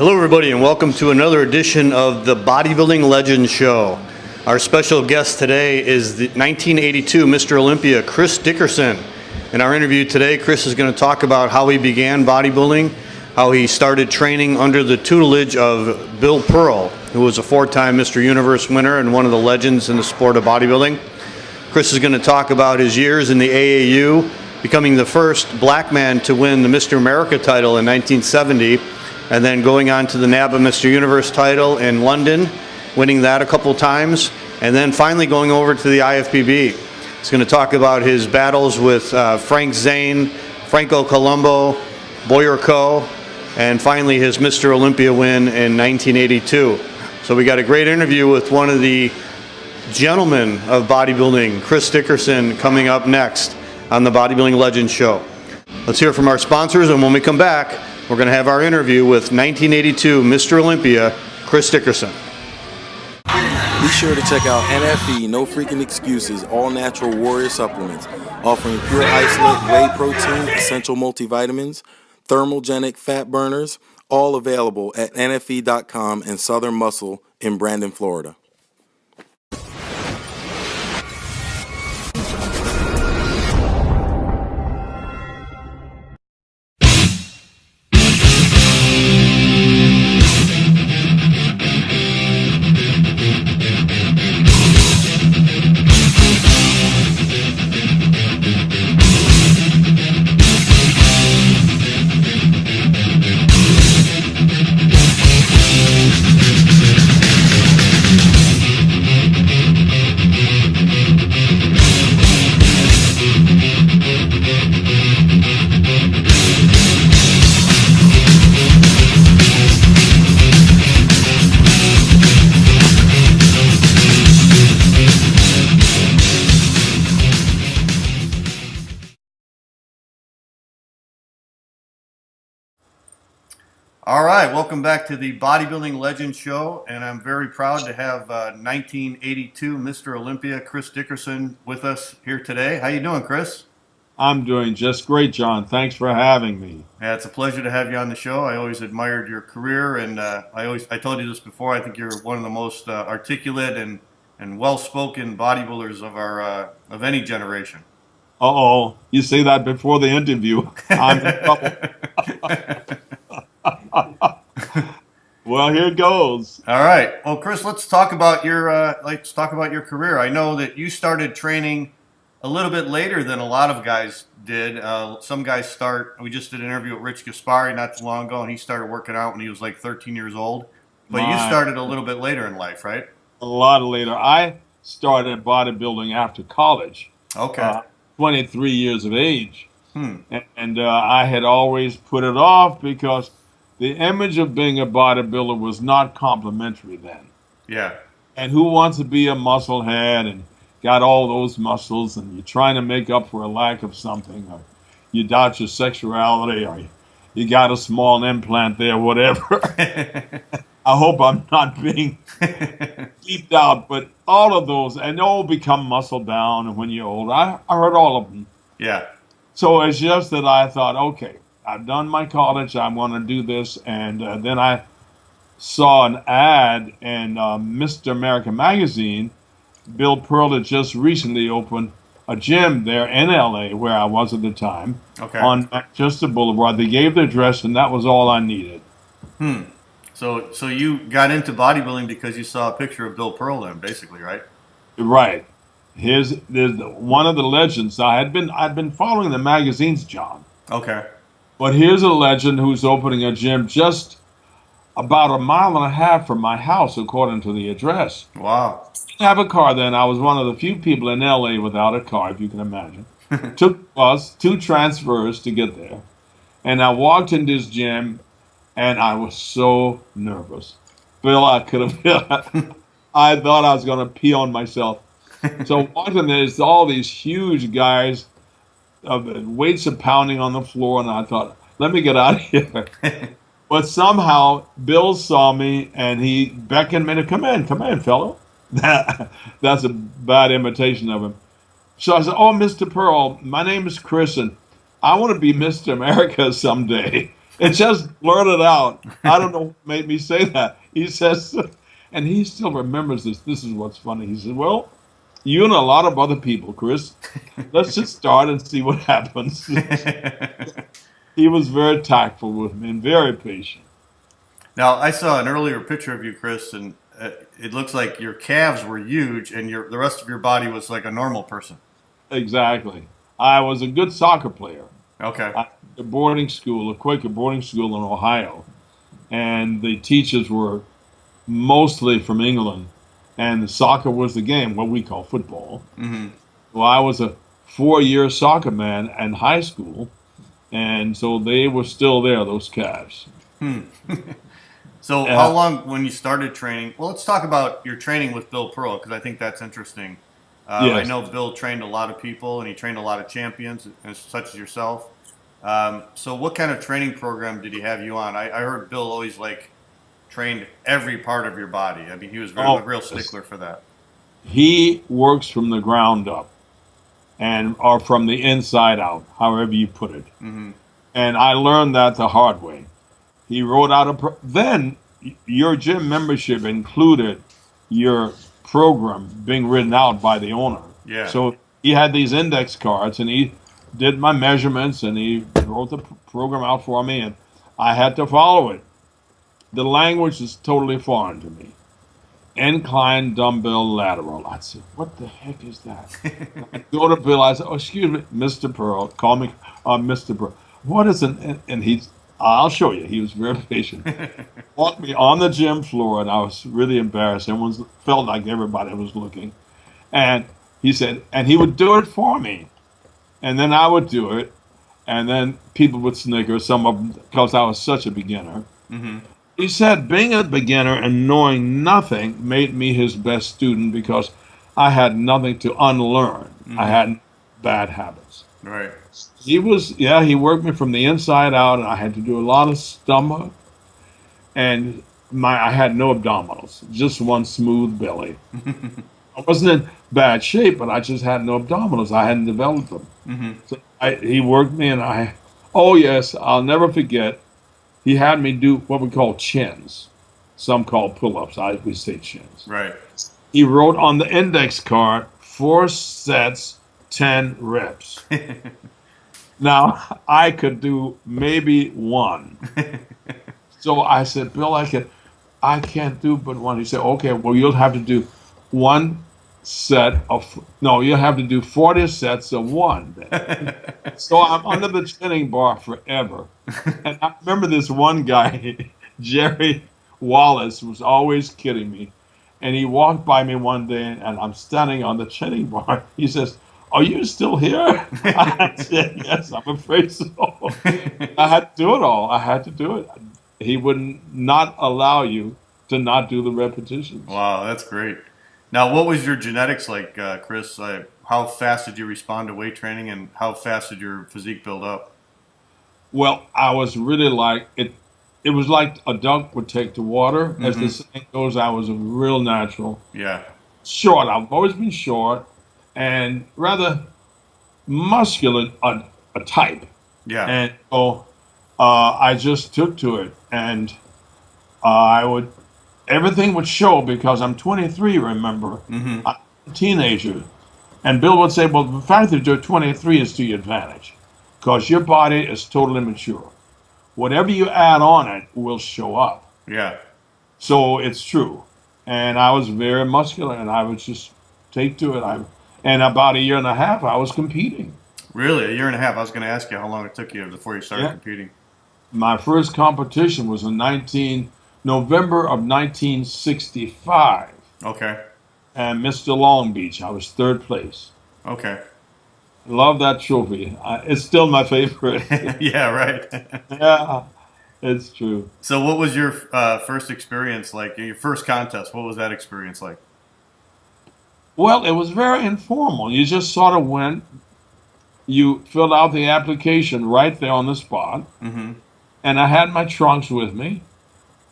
Hello everybody and welcome to another edition of the Bodybuilding Legends Show. Our special guest today is the 1982 Mr. Olympia Chris Dickerson. In our interview today, Chris is going to talk about how he began bodybuilding, how he started training under the tutelage of Bill Pearl, who was a four-time Mr. Universe winner and one of the legends in the sport of bodybuilding. Chris is going to talk about his years in the AAU, becoming the first black man to win the Mr. America title in 1970, and then going on to the NABA Mr. Universe title in London, winning that a couple times, and then finally going over to the IFBB. He's going to talk about his battles with Frank Zane, Franco Colombo, Boyer Coe, and finally his Mr. Olympia win in 1982. So we got a great interview with one of the gentlemen of bodybuilding, Chris Dickerson, coming up next on the Bodybuilding Legends Show. Let's hear from our sponsors, and when we come back, we're going to have our interview with 1982 Mr. Olympia, Chris Dickerson. Be sure to check out NFE, No Freaking Excuses, all natural warrior supplements, offering pure isolate, whey protein, essential multivitamins, thermogenic fat burners, all available at NFE.com and Southern Muscle in Brandon, Florida. All right, welcome back to the Bodybuilding Legends Show, and I'm very proud to have 1982 Mr. Olympia Chris Dickerson with us here today. How you doing, Chris? I'm doing just great, John. Thanks for having me. Yeah, it's a pleasure to have you on the show. I always admired your career, and I told you this before. I think you're one of the most articulate and well-spoken bodybuilders of any generation. Uh-oh, you say that before the interview. I'm in trouble. Well, here goes. All right. Well, Chris, let's talk about your career. I know that you started training a little bit later than a lot of guys did. Some guys start. We just did an interview with Rich Gaspari not too long ago, and he started working out when he was like 13 years old. But you started a little bit later in life, right? A lot later. I started bodybuilding after college. Okay. 23 years of age. And I had always put it off because the image of being a bodybuilder was not complimentary then. Yeah. And who wants to be a musclehead and got all those muscles and you're trying to make up for a lack of something, or you doubt your sexuality, or you got a small implant there, whatever. I hope I'm not being deeped out, but all of those, and they all become muscle bound when you're old. I heard all of them. Yeah. So it's just that I thought, okay, I've done my college, I want to do this, and then I saw an ad in Mr. America magazine. Bill Pearl had just recently opened a gym there in LA, where I was at the time, on Manchester Boulevard. They gave the address, and that was all I needed. So you got into bodybuilding because you saw a picture of Bill Pearl then, basically, right? Right. There's one of the legends. I'd been following the magazines, John. Okay. But here's a legend who's opening a gym just about 1.5 miles from my house, according to the address. Wow. Didn't have a car then. I was one of the few people in LA without a car, if you can imagine. Took us 2 transfers to get there. And I walked in this gym, and I was so nervous. Bill, I thought I was going to pee on myself. So watching there's all these huge guys, weights are pounding on the floor, and I thought, let me get out of here. But somehow Bill saw me and he beckoned me to come in, fellow. That's a bad imitation of him. So I said, "Oh, Mr. Pearl, my name is Chris, and I want to be Mr. America someday." It just blurted out. I don't know what made me say that. He says, and he still remembers this. This is what's funny. He said, "Well, you and a lot of other people, Chris, let's just start and see what happens." He was very tactful with me and very patient. Now, I saw an earlier picture of you, Chris, and it looks like your calves were huge and the rest of your body was like a normal person. Exactly. I was a good soccer player. Okay. I went to boarding school, a Quaker boarding school in Ohio, and the teachers were mostly from England, and the soccer was the game, what we call football. Mm-hmm. Well, I was a 4-year soccer man in high school, and so they were still there, those calves. So how long when you started training? Well, let's talk about your training with Bill Pearl, because I think that's interesting. Yes. I know Bill trained a lot of people, and he trained a lot of champions, such as yourself. So what kind of training program did he have you on? I heard Bill always trained every part of your body. I mean, he was a real stickler for that. He works from the ground up, or from the inside out, however you put it. Mm-hmm. And I learned that the hard way. He wrote out then your gym membership included your program being written out by the owner. Yeah. So he had these index cards, and he did my measurements, and he wrote the program out for me, and I had to follow it. The language is totally foreign to me. Incline dumbbell lateral. I said, what the heck is that? I go to Bill. I said, "Oh, excuse me, Mr. Pearl. Call me Mr. Pearl. What is an?" And I'll show you. He was very patient. Walked me on the gym floor, and I was really embarrassed. Everyone felt like everybody was looking. And he said, and he would do it for me. And then I would do it. And then people would snicker, some of them, because I was such a beginner. Mm-hmm. He said being a beginner and knowing nothing made me his best student because I had nothing to unlearn. Mm-hmm. I had bad habits. Right. He worked me from the inside out, and I had to do a lot of stomach, and I had no abdominals, just one smooth belly. I wasn't in bad shape, but I just had no abdominals. I hadn't developed them. Mm-hmm. So he worked me, and oh yes, I'll never forget. He had me do what we call chins. Some call pull-ups. We say chins. Right. He wrote on the index card 4 sets, 10 reps. Now, I could do maybe 1. So I said, "Bill, I can't do but 1. He said, "Okay, well, you'll have to do 1 set of, no, you'll have to do 40 sets of 1. So I'm under the chinning bar forever. And I remember this one guy, Jerry Wallace, was always kidding me. And he walked by me one day, and I'm standing on the chinning bar. He says, "Are you still here?" I said, "Yes, I'm afraid so." I had to do it all. I had to do it. He would not allow you to not do the repetitions. Wow, that's great. Now, what was your genetics like, Chris? How fast did you respond to weight training, and how fast did your physique build up? Well, I was really like it. It was like a duck would take to water. As the saying goes, I was a real natural. Yeah. Short. I've always been short and rather muscular a type. Yeah. And so I just took to it, and everything would show because I'm 23, remember. Mm-hmm. I'm a teenager. And Bill would say, "Well, the fact that you're 23 is to your advantage because your body is totally mature. Whatever you add on it will show up." Yeah. So it's true. And I was very muscular, and I would just take to it. And about 1.5 years, I was competing. Really? 1.5 years? I was going to ask you how long it took you before you started competing. My first competition was in November of 1965. Okay. And Mr. Long Beach. I was 3rd place. Okay. Love that trophy. It's still my favorite. Yeah, right. Yeah, it's true. So what was your first experience like? Your first contest, what was that experience like? Well, it was very informal. You just sort of went, you filled out the application right there on the spot, Mm-hmm. and I had my trunks with me.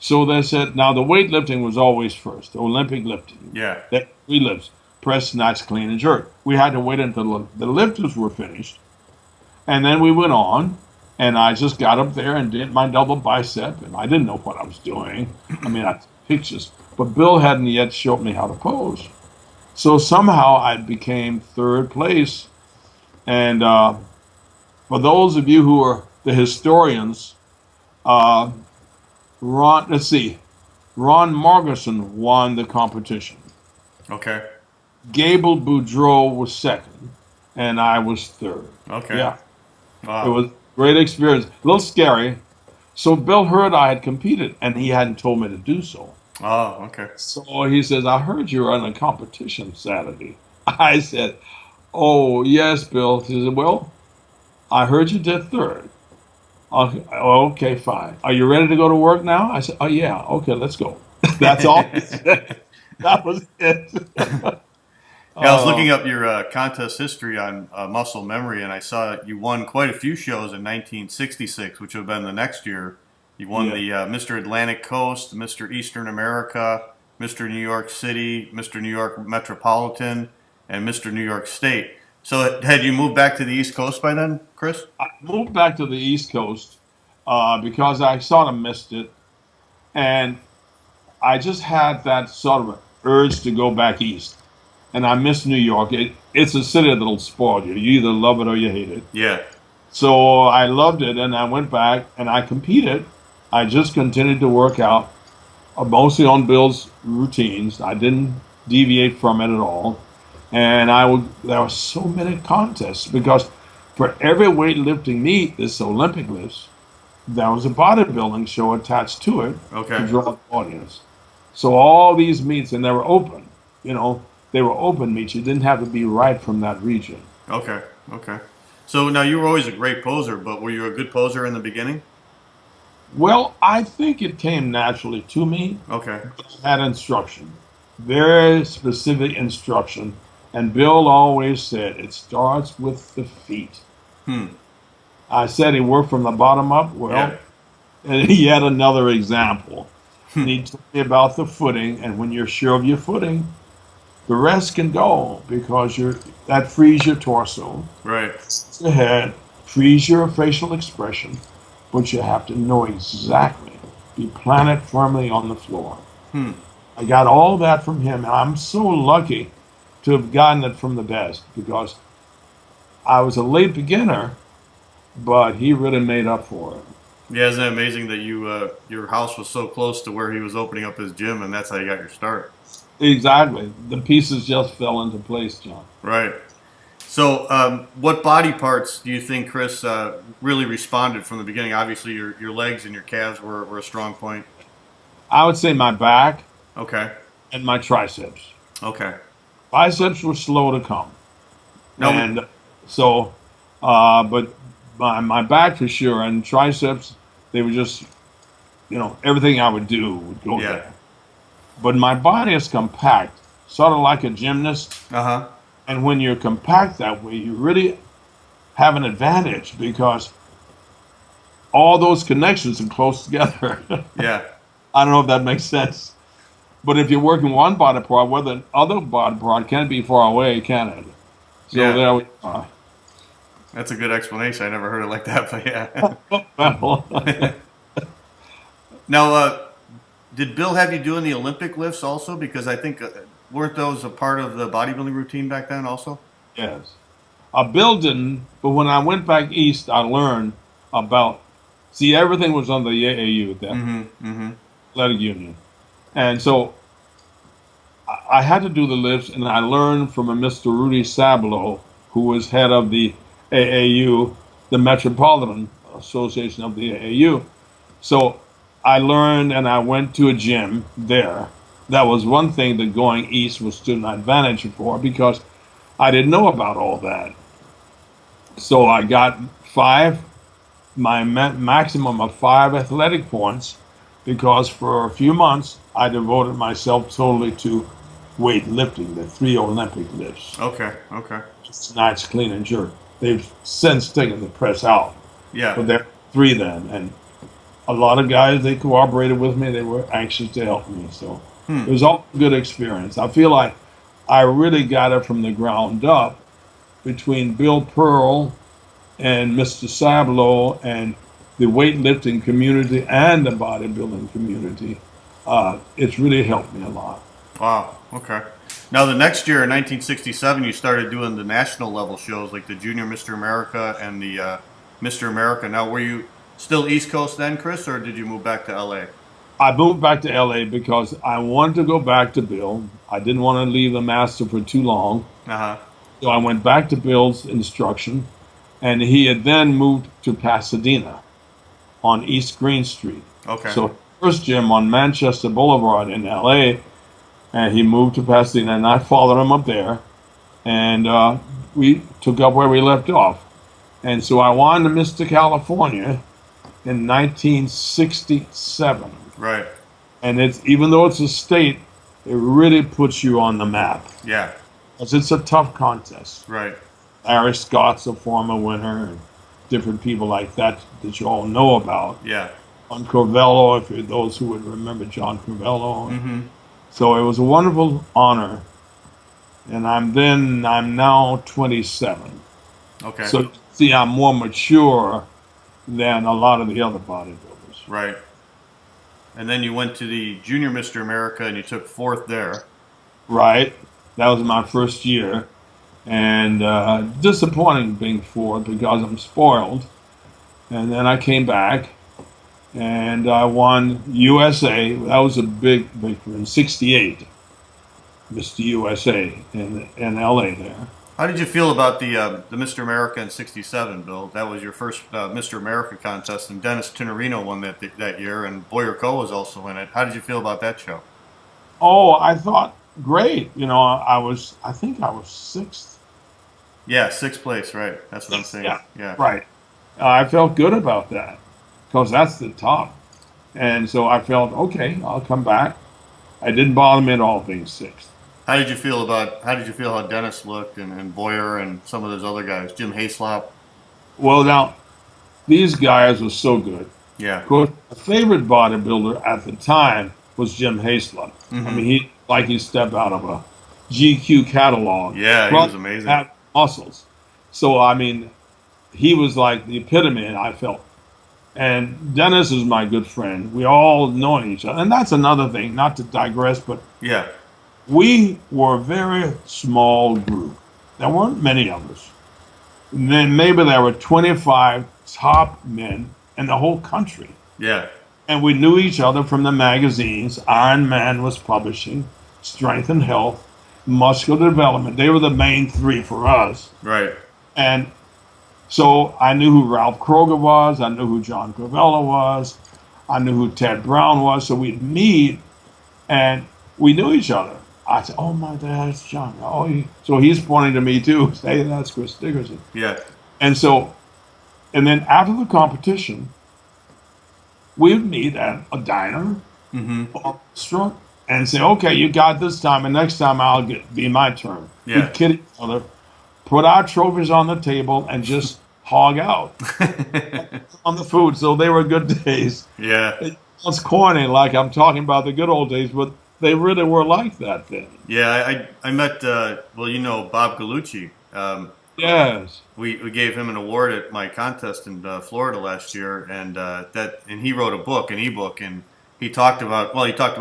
So they said, now the weightlifting was always first, Olympic lifting. Yeah. That three lifts, press, snatch, clean, and jerk. We had to wait until the lifters were finished. And then we went on, and I just got up there and did my double bicep, and I didn't know what I was doing. I mean, I took pictures, but Bill hadn't yet showed me how to pose. So somehow I became third place. And for those of you who are the historians, let's see, Ron Margerson won the competition. Okay. Gable Boudreau was second, and I was third. Okay. Yeah. Wow. It was a great experience. A little scary. So Bill heard I had competed, and he hadn't told me to do so. Oh, okay. So he says, I heard you were in a competition Saturday. I said, oh, yes, Bill. He said, well, I heard you did third. Okay, fine. Are you ready to go to work now? I said, oh, yeah. Okay, let's go. That's all he said. That was it. Yeah, I was looking up your contest history on Muscle Memory, and I saw you won quite a few shows in 1966, which would have been the next year. You won the Mr. Atlantic Coast, Mr. Eastern America, Mr. New York City, Mr. New York Metropolitan, and Mr. New York State. So had you moved back to the East Coast by then, Chris? I moved back to the East Coast because I sort of missed it. And I just had that sort of urge to go back east. And I miss New York. It's a city that'll spoil you. You either love it or you hate it. Yeah. So I loved it, and I went back, and I competed. I just continued to work out, mostly on Bill's routines. I didn't deviate from it at all. And there were so many contests because for every weightlifting meet, this Olympic lifts, there was a bodybuilding show attached to it to draw the audience. So all these meets, and they were open, they were open meets. You didn't have to be right from that region. Okay, okay. So now you were always a great poser, but were you a good poser in the beginning? Well, I think it came naturally to me. Okay. I had instruction, very specific instruction. And Bill always said, it starts with the feet. I said he worked from the bottom up. Well, and he had another example. And he told me about the footing. And when you're sure of your footing, the rest can go because that frees your torso. Right. Your head, frees your facial expression. But you have to know exactly. Be planted firmly on the floor. I got all that from him. And I'm so lucky to have gotten it from the best because I was a late beginner, but he really made up for it. Yeah, isn't it amazing that your house was so close to where he was opening up his gym, and that's how you got your start? Exactly. The pieces just fell into place, John. Right. So what body parts do you think, Chris, really responded from the beginning? Obviously, your legs and your calves were a strong point. I would say my back Okay. and my triceps. Okay. Biceps were slow to come. No. And so, but my back for sure, and triceps, they were just, everything I would do would go there. But my body is compact, sort of like a gymnast. Uh-huh. And when you're compact that way, you really have an advantage because all those connections are close together. Yeah. I don't know if that makes sense. But if you're working one body part, well, the other body part can't be far away, can it? So there we are. That's a good explanation. I never heard it like that, but yeah. Well, Now, did Bill have you doing the Olympic lifts also? Because I think, weren't those a part of the bodybuilding routine back then also? yes. Bill didn't, but when I went back east, I learned about, everything was under the AAU at that athletic union. And so I had to do the lifts, and I learned from a Mr. Rudy Sablo, who was head of the AAU, the Metropolitan Association of the AAU. So I learned, and I went to a gym there. That was one thing that going east was to an advantage for because I didn't know about all that. So I got my maximum of 5 athletic points because for a few months I devoted myself totally to weightlifting, the 3 Olympic lifts. Okay. Okay. Snatch, clean, and jerk. They've since taken the press out, Yeah. but there were 3 then, and a lot of guys, they cooperated with me. They were anxious to help me, so it was all a good experience. I feel like I really got it from the ground up between Bill Pearl and Mr. Sablow and the weightlifting community and the bodybuilding community. It's really helped me a lot. Wow. Okay. Now the next year, in 1967, you started doing the national level shows like the Junior Mr. America and the Mr. America. Now, were you still East Coast then, Chris, or did you move back to LA? I moved back to LA because I wanted to go back to Bill. I didn't want to leave the master for too long. Uh-huh. So I went back to Bill's instruction, and he had then moved to Pasadena on East Green Street. Okay. So first gym on Manchester Boulevard in LA, and he moved to Pasadena, and I followed him up there, and we took up where we left off. And so I won the Mr. California in 1967. Right. And it's, even though it's a state, it really puts you on the map. Yeah. Because it's a tough contest. Right. Larry Scott's a former winner, and different people like that that you all know about. Yeah. John Corvello, if you're those who would remember John Corvello. Mm-hmm. So it was a wonderful honor. And I'm now 27. Okay. So see, I'm more mature than a lot of the other bodybuilders. Right. And then you went to the Junior Mr. America and you took 4th there. Right. That was my first year. And disappointing being 4th because I'm spoiled. And then I came back and I won USA. That was a big victory in '68. Mr. USA in LA there. How did you feel about the Mr. America in '67, Bill? That was your first Mr. America contest, and Dennis Tenorino won that year, and Boyer Coe was also in it. How did you feel about that show? Oh, I thought great. You know, I think I was 6th. Yeah, 6th place, right. That's what I'm saying. Yeah. Right. I felt good about that because that's the top. And so I felt, okay, I'll come back. It didn't bother me at all being 6th. How did you feel how Dennis looked and Boyer and some of those other guys, Jim Hayslop? Well, now, these guys were so good. Yeah. Of course, my favorite bodybuilder at the time was Jim Hayslop. Mm-hmm. I mean, he stepped out of a GQ catalog. Yeah, he was amazing. Had muscles. So, I mean, he was like the epitome, I felt. And Dennis is my good friend. We all know each other. And that's another thing, not to digress, but yeah, we were a very small group. There weren't many of us. And then maybe there were 25 top men in the whole country. yeah, And we knew each other from the magazines. Iron Man was publishing, Strength and Health, Muscular Development. They were the main 3 for us. right. And so I knew who Ralph Kroger was. I knew who John Corvello was. I knew who Ted Brown was. So we'd meet, and we knew each other. I said, "Oh, my dad, it's John." So he's pointing to me too. Hey, that's Chris Dickerson. Yeah, And then after the competition, we'd meet at a diner or restaurant and say, "Okay, you got this time, and next time I'll be my turn." Yeah. We'd kid each other, put our trophies on the table, and just hog out on the food. So they were good days. yeah, It sounds corny, like I'm talking about the good old days, but they really were like that then. yeah. I met Bob Gallucci. Yes. We gave him an award at my contest in Florida last year, and he wrote an ebook, and he talked about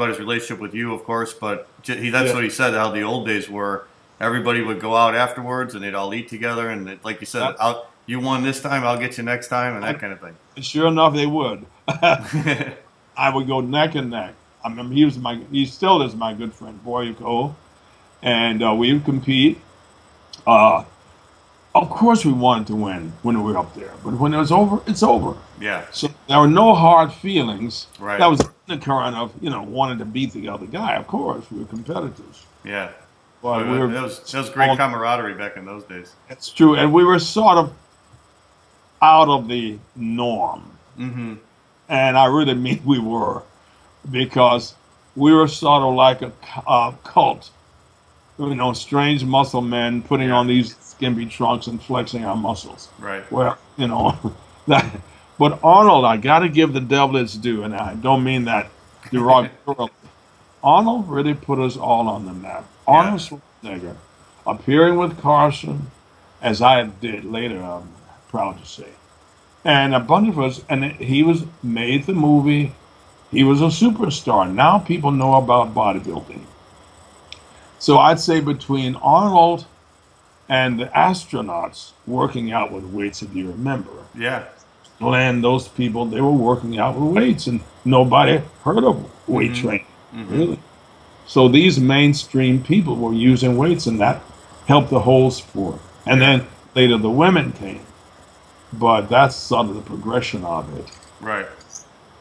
his relationship with you, of course, but that's what he said, how the old days were. Everybody would go out afterwards, and they'd all eat together, and like you said, you won this time, I'll get you next time, and that kind of thing. Sure enough, they would. I would go neck and neck. I mean, he still is my good friend, Boyer Coe, and we would compete. Of course, we wanted to win when we were up there, but when it was over, it's over. Yeah. So there were no hard feelings. Right. That was the current of wanting to beat the other guy. Of course, we were competitors. Yeah. But It was great camaraderie back in those days. It's true, and we were sort of out of the norm. Mm-hmm. And I really mean we were, because we were sort of like a cult. strange muscle men putting on these skimpy trunks and flexing our muscles. Right. Well, that. But Arnold, I got to give the devil its due, and I don't mean that derogatorily. Arnold really put us all on the map. Arnold Schwarzenegger, appearing with Carson, as I did later, I'm proud to say, and a bunch of us, and he was made the movie. He was a superstar. Now people know about bodybuilding. So I'd say between Arnold and the astronauts working out with weights, if you remember. Yeah. Glenn, those people, they were working out with weights, and nobody heard of weight training, really. So these mainstream people were using weights, and that helped the whole sport. And then later the women came. But that's sort of the progression of it. Right.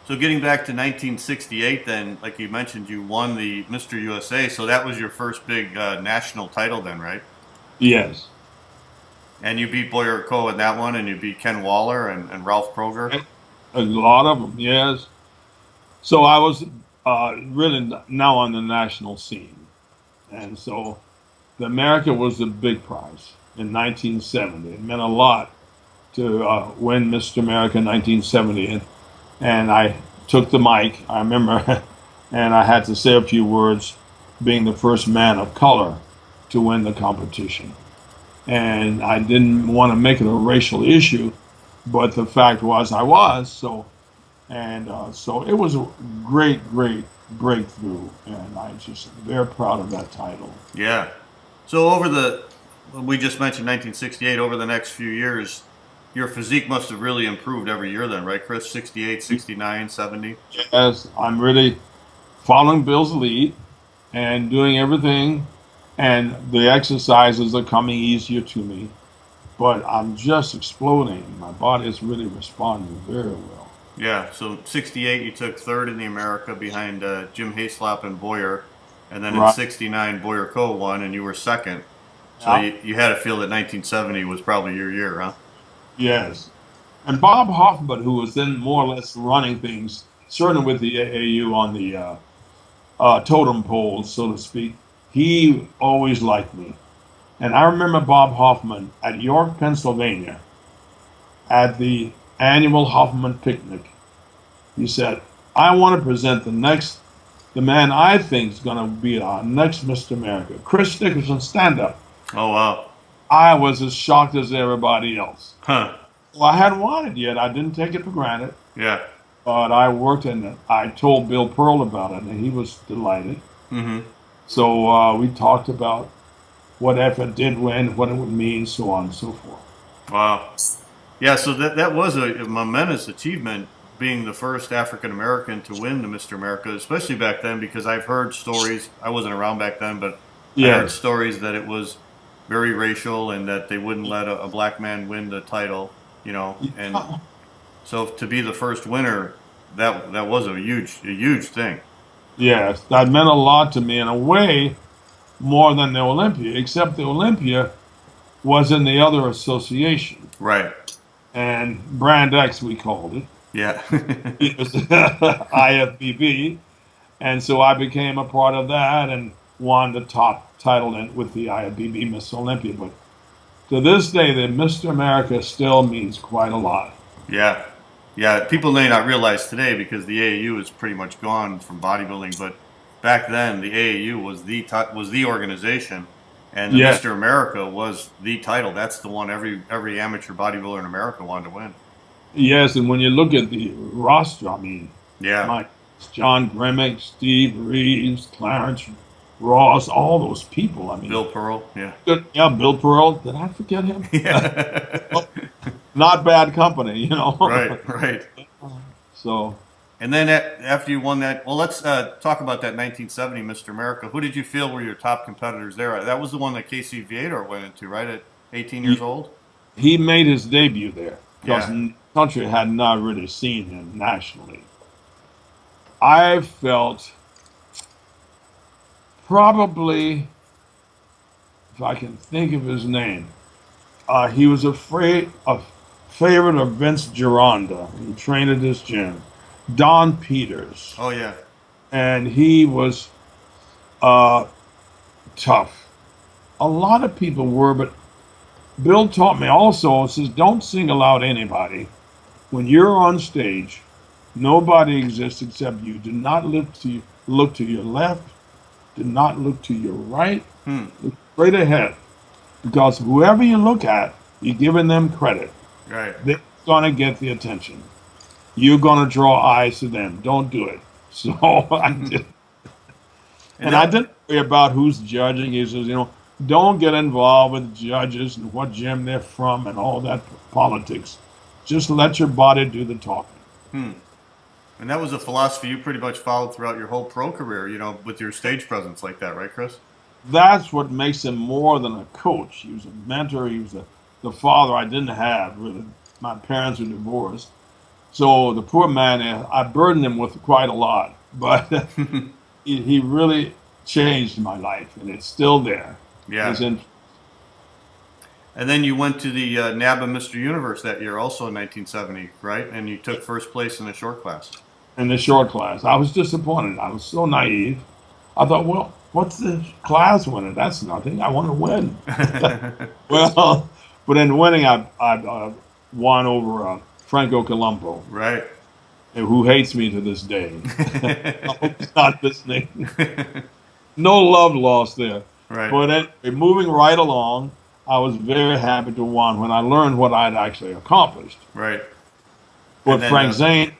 So getting back to 1968 then, like you mentioned, you won the Mr. USA, so that was your first big national title then, right? Yes. And you beat Boyer Coe in that one, and you beat Ken Waller and Ralph Kroger? A lot of them, yes. So I was really now on the national scene. And so the America was the big prize in 1970. It meant a lot to win Mr. America in 1970. And I took the mic, I remember, and I had to say a few words, being the first man of color to win the competition. And I didn't want to make it a racial issue, but the fact was I was. So it was a great breakthrough, and I'm just very proud of that title. Yeah. So we just mentioned 1968, over the next few years, your physique must have really improved every year then, right, Chris? 68, 69, 70? Yes, I'm really following Bill's lead and doing everything, and the exercises are coming easier to me, but I'm just exploding. My body is really responding very well. Yeah, so 68, you took third in the America behind Jim Hayslop and Boyer, and then in 69, Boyer Coe won, and you were second. So you had to feel that 1970 was probably your year, huh? Yes. And Bob Hoffman, who was then more or less running things, certainly with the AAU on the totem pole, so to speak, he always liked me. And I remember Bob Hoffman at York, Pennsylvania, at the annual Hoffman picnic. He said, I want to present the man I think is going to be our next Mr. America, Chris Dickerson, stand up. Oh, wow. I was as shocked as everybody else. Huh. Well, I hadn't won it yet. I didn't take it for granted. Yeah. But I worked in it. I told Bill Pearl about it, and he was delighted. Mm-hmm. So we talked about what if it did win, what it would mean, so on and so forth. Wow. Yeah, so that was a momentous achievement, being the first African American to win the Mr. America, especially back then, because I've heard stories. I wasn't around back then, but I heard stories that it was very racial and that they wouldn't let a black man win the title, and so to be the first winner, that was a huge thing. Yes, that meant a lot to me in a way, more than the Olympia, except the Olympia was in the other association. Right. And Brand X, we called it. Yeah. It was IFBB. And so I became a part of that and won the top title with the IFBB Miss Olympia. But to this day, the Mr. America still means quite a lot. Yeah. Yeah, people may not realize today because the AAU is pretty much gone from bodybuilding, but back then the AAU was the organization, and the Mr. America was the title. That's the one every amateur bodybuilder in America wanted to win. Yes, and when you look at the roster, I mean, John Grimmick, Steve Reeves, Clarence Ross, all those people. I mean, Bill Pearl, Bill Pearl. Did I forget him? Yeah. Not bad company, Right. So. And then after you won that, well, let's talk about that 1970 Mr. America. Who did you feel were your top competitors there? That was the one that Casey Viator went into, right, at 18 years old? He made his debut there because the country had not really seen him nationally. I felt probably, if I can think of his name, he was a favorite of Vince Gironda. He trained at his gym. Don Peters. Oh, yeah. And he was tough. A lot of people were, but Bill taught me also, says, don't single out anybody. When you're on stage, nobody exists except you. Do not look to your left. Do not look to your right. Look straight ahead. Because whoever you look at, you're giving them credit. Right. They're going to get the attention. You're going to draw eyes to them. Don't do it. So I did. And I didn't worry about who's judging. He says, don't get involved with judges and what gym they're from and all that politics. Just let your body do the talking. And that was a philosophy you pretty much followed throughout your whole pro career, with your stage presence like that, right, Chris? That's what makes him more than a coach. He was a mentor. He was the father I didn't have, really. My parents were divorced. So the poor man, I burdened him with quite a lot. But he really changed my life, and it's still there. Yeah. And then you went to the NABA Mr. Universe that year, also in 1970, right? And you took first place in the short class. In the short class. I was disappointed. I was so naive. I thought, well, what's the class winner? That's nothing. I want to win. Well, but in winning, I won over Franco Colombo. Right. Who hates me to this day. I hope he's not listening. No love lost there. Right. But anyway, moving right along, I was very happy to win when I learned what I'd actually accomplished. Right. But Frank Zane,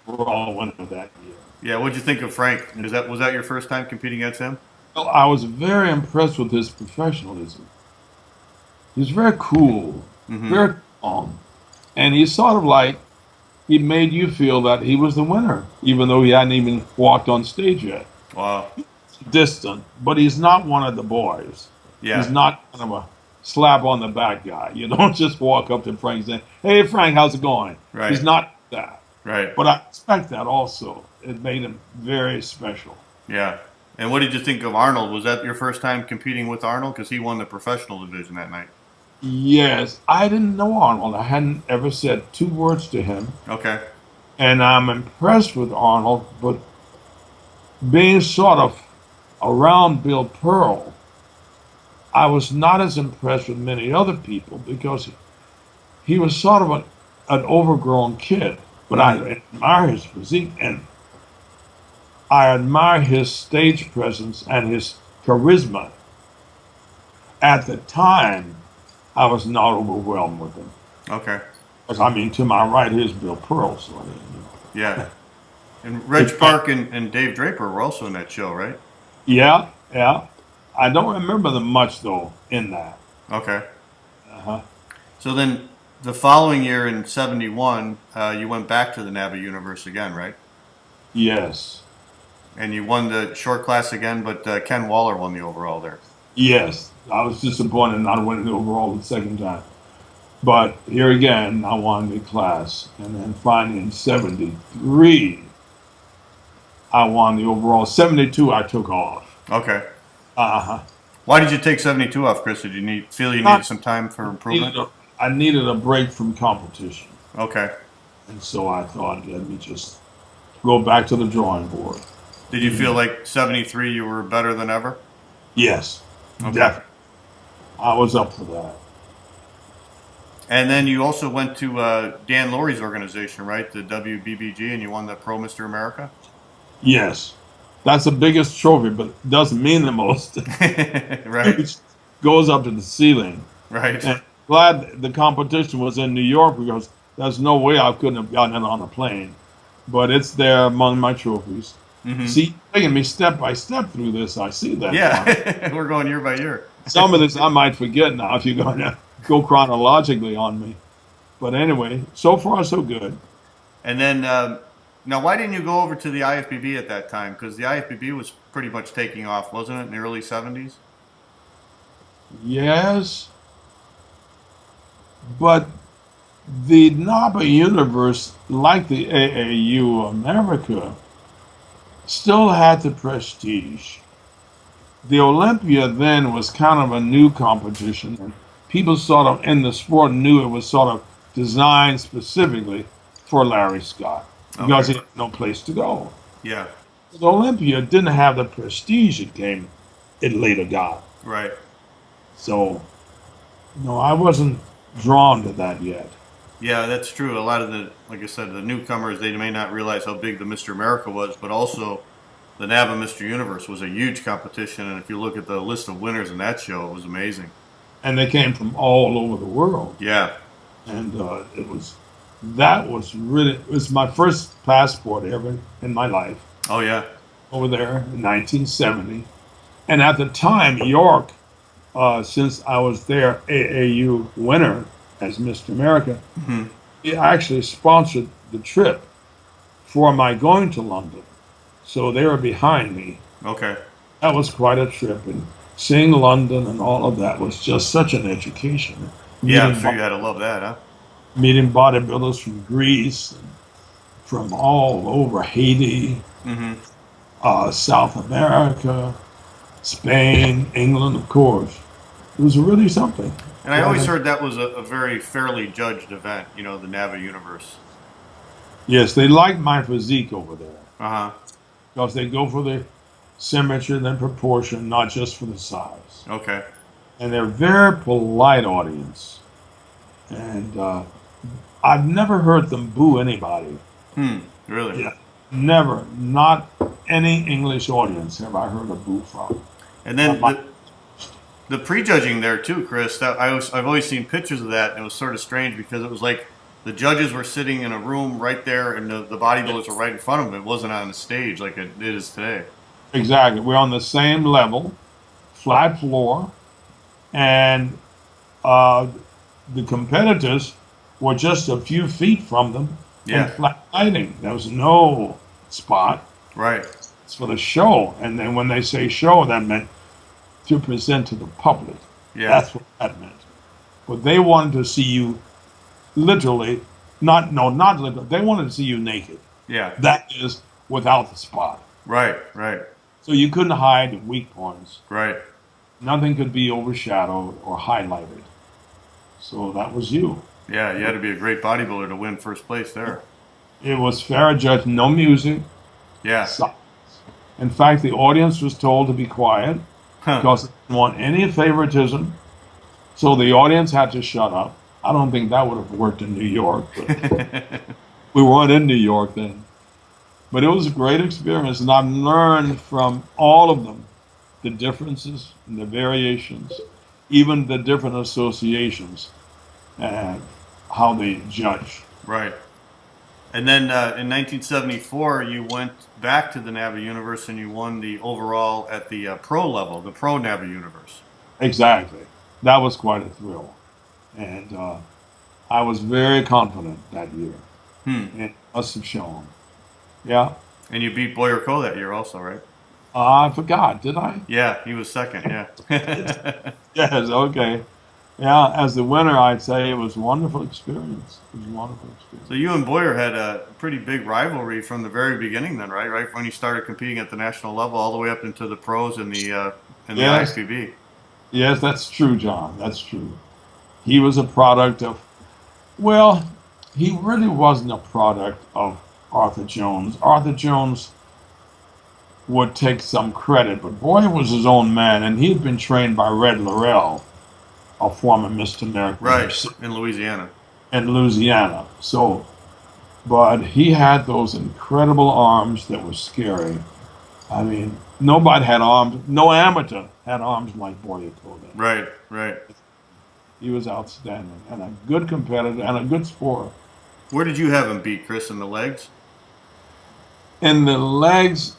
we're all winners that year. Yeah, what'd you think of Frank? Was that your first time competing against him? Well, I was very impressed with his professionalism. He was very cool, very calm. And he sort of he made you feel that he was the winner, even though he hadn't even walked on stage yet. Wow. Distant, but he's not one of the boys. Yeah. He's not kind of a slap on the back guy. You don't just walk up to Frank and say, hey, Frank, how's it going? Right. He's not that. Right. But I expect that also. It made him very special. Yeah. And what did you think of Arnold? Was that your first time competing with Arnold? Because he won the professional division that night. Yes. I didn't know Arnold. I hadn't ever said 2 words to him. Okay. And I'm impressed with Arnold, but being sort of around Bill Pearl, I was not as impressed with many other people because he was sort of an overgrown kid. But I admire his physique, and I admire his stage presence and his charisma. At the time, I was not overwhelmed with him. Okay. Because, to my right, here's Bill Pearl. So, Yeah. And Reg Park and Dave Draper were also in that show, right? Yeah. I don't remember them much, though, in that. Okay. So then the following year in 71, you went back to the NABA Universe again, right? Yes. And you won the short class again, but Ken Waller won the overall there. Yes. I was disappointed not winning the overall the second time. But here again, I won the class. And then finally in 73, I won the overall. 72, I took off. Okay. Why did you take 72 off, Chris? Did you feel you needed some time for improvement? I needed a break from competition. Okay. And so I thought, let me just go back to the drawing board. Did you feel like 73 you were better than ever? Yes, definitely. I was up for that. And then you also went to Dan Laurie's organization, right? The WBBG, and you won the Pro Mr. America? Yes. That's the biggest trophy, but it doesn't mean the most. Right. It goes up to the ceiling. Right. And glad the competition was in New York because there's no way I couldn't have gotten it on a plane. But it's there among my trophies. See, taking me step by step through this, I see that. Yeah, we're going year by year. Some of this I might forget now if you're going to go chronologically on me. But anyway, so far so good. And then, now why didn't you go over to the IFBB at that time? Because the IFBB was pretty much taking off, wasn't it, in the early 70s? Yes. But the NABA universe, like the AAU America, still had the prestige. The Olympia then was kind of a new competition, and people sort of in the sport knew it was sort of designed specifically for Larry Scott because he had no place to go. Yeah. The Olympia didn't have the prestige it later got. Right. So, no, I wasn't drawn to that yet. Yeah, that's true. A lot of the, like I said, the newcomers, they may not realize how big the Mr. America was, but also the NABA Mr. Universe was a huge competition. And if you look at the list of winners in that show, it was amazing. And they came from all over the world. Yeah. And it was my first passport ever in my life. Oh, yeah. Over there in 1970. And at the time, York, since I was their AAU winner as Mr. America, he actually sponsored the trip for my going to London. So they were behind me. Okay. That was quite a trip. And seeing London and all of that was just such an education. Yeah, I'm sure you had to love that, huh? Meeting bodybuilders from Greece, and from all over Haiti, South America, Spain, England, of course. It was really something. And I always heard that was a very fairly judged event, you know, the NABA Universe. Yes, they liked my physique over there. Uh-huh. Because they go for the symmetry and proportion, not just for the size. Okay. And they're a very polite audience. And I've never heard them boo anybody. Really? Yeah. Never. Not any English audience have I heard a boo from. And then the prejudging there too, Chris, I've always seen pictures of that, and it was sort of strange because it was like the judges were sitting in a room right there, and the bodybuilders were right in front of them. It wasn't on the stage like it is today. Exactly. We're on the same level, flat floor, and the competitors were just a few feet from them. Yeah. And flat lighting. There was no spot. Right. It's for the show. And then when they say show, that meant to present to the public. Yeah. That's what that meant. But they wanted to see you literally, not literally, they wanted to see you naked. Yeah. That is without the spot. Right, right. So you couldn't hide the weak points. Right. Nothing could be overshadowed or highlighted. So that was you. Yeah, you had to be a great bodybuilder to win first place there. It was fair judge, no music. Yeah. Silence. In fact, the audience was told to be quiet because they didn't want any favoritism. So the audience had to shut up. I don't think that would have worked in New York. But we weren't in New York then. But it was a great experience, and I've learned from all of them the differences and the variations, even the different associations, and how they judge. Right. And then in 1974, you went back to the NABA Universe and you won the overall at the pro level, the pro NABA Universe. Exactly. That was quite a thrill. And I was very confident that year. It must have shown. Yeah. And you beat Boyer Coe that year also, right? I forgot, did I? Yeah, he was second, yeah. Yes, okay. Yeah, as the winner, I'd say it was a wonderful experience. It was a wonderful experience. So you and Boyer had a pretty big rivalry from the very beginning then, right? Right when you started competing at the national level all the way up into the pros and the IFBB. Yes, that's true, John. That's true. He was a product of, well, he really wasn't a product of Arthur Jones. Arthur Jones would take some credit, but Boyer was his own man, and he had been trained by Red Laurel, a former Mr. America. Right, in Louisiana. In Louisiana. So, but he had those incredible arms that were scary. I mean, nobody had arms, no amateur had arms like Boyer Coe. Right, right. He was outstanding, and a good competitor, and a good sport. Where did you have him beat, Chris, in the legs? In the legs,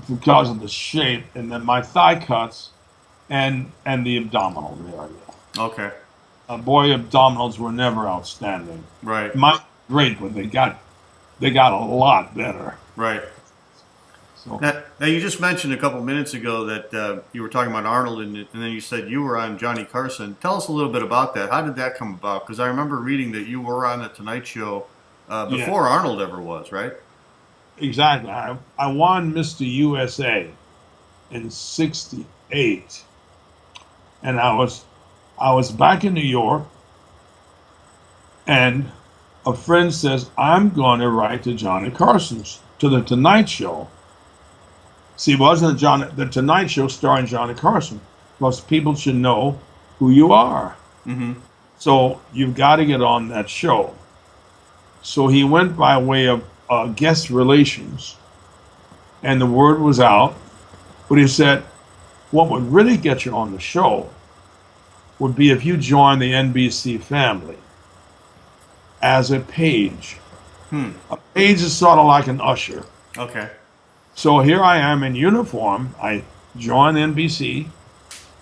because of the shape, and then my thigh cuts, and the abdominal area. Okay. Boy, abdominals were never outstanding. Right. Mine great, but they got a lot better. Right. So now you just mentioned a couple minutes ago that you were talking about Arnold, and then you said you were on Johnny Carson. Tell us a little bit about that. How did that come about? Because I remember reading that you were on the Tonight Show before Arnold ever was, right? Exactly. I won Mr. USA in '68, and I was back in New York, and a friend says, I'm going to write to Johnny Carson's, to the Tonight Show. See, it wasn't the Tonight Show starring Johnny Carson. because people should know who you are. Mm-hmm. So you've got to get on that show. So he went by way of guest relations, and the word was out. But he said, what would really get you on the show would be if you joined the NBC family as a page. A page is sort of like an usher. Okay. So here I am in uniform. I joined NBC.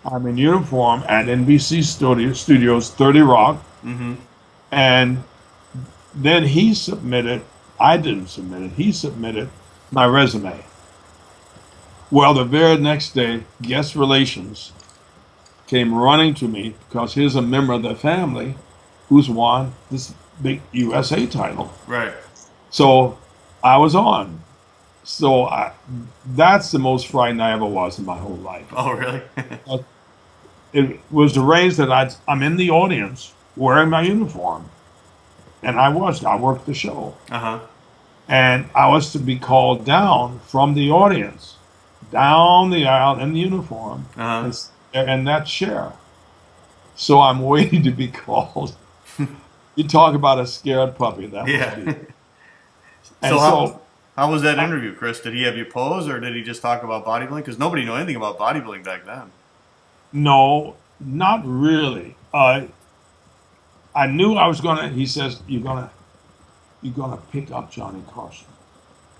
I'm in uniform at NBC Studios 30 Rock. Mm-hmm. And then he submitted, I didn't submit it, he submitted my resume. Well, the very next day, guest relations came running to me because here's a member of the family who's won this big USA title. Right. So I was on. So that's the most frightened I ever was in my whole life. Oh, really? It was arranged that I'm in the audience wearing my uniform. And I worked the show. Uh-huh. And I was to be called down from the audience, down the aisle in the uniform, Uh-huh. and in that chair. So I'm waiting to be called. You talk about a scared puppy. That Yeah. was me. So how was that interview, Chris? Did he have you pose, or did he just talk about bodybuilding? Because nobody knew anything about bodybuilding back then. No, not really. I knew I was gonna. He says, "You're gonna pick up Johnny Carson."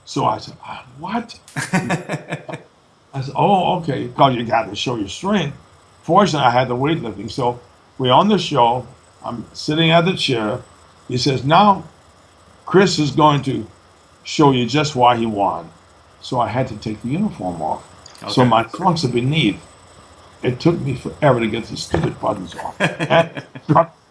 So I said, "What?" I said, "Oh, okay." Because you got to show your strength. Fortunately, I had the weightlifting. So we're on the show. I'm sitting at the chair. He says, "Now, Chris is going to show you just why he won." So I had to take the uniform off. Okay. So my trunks are beneath. It took me forever to get the stupid buttons off.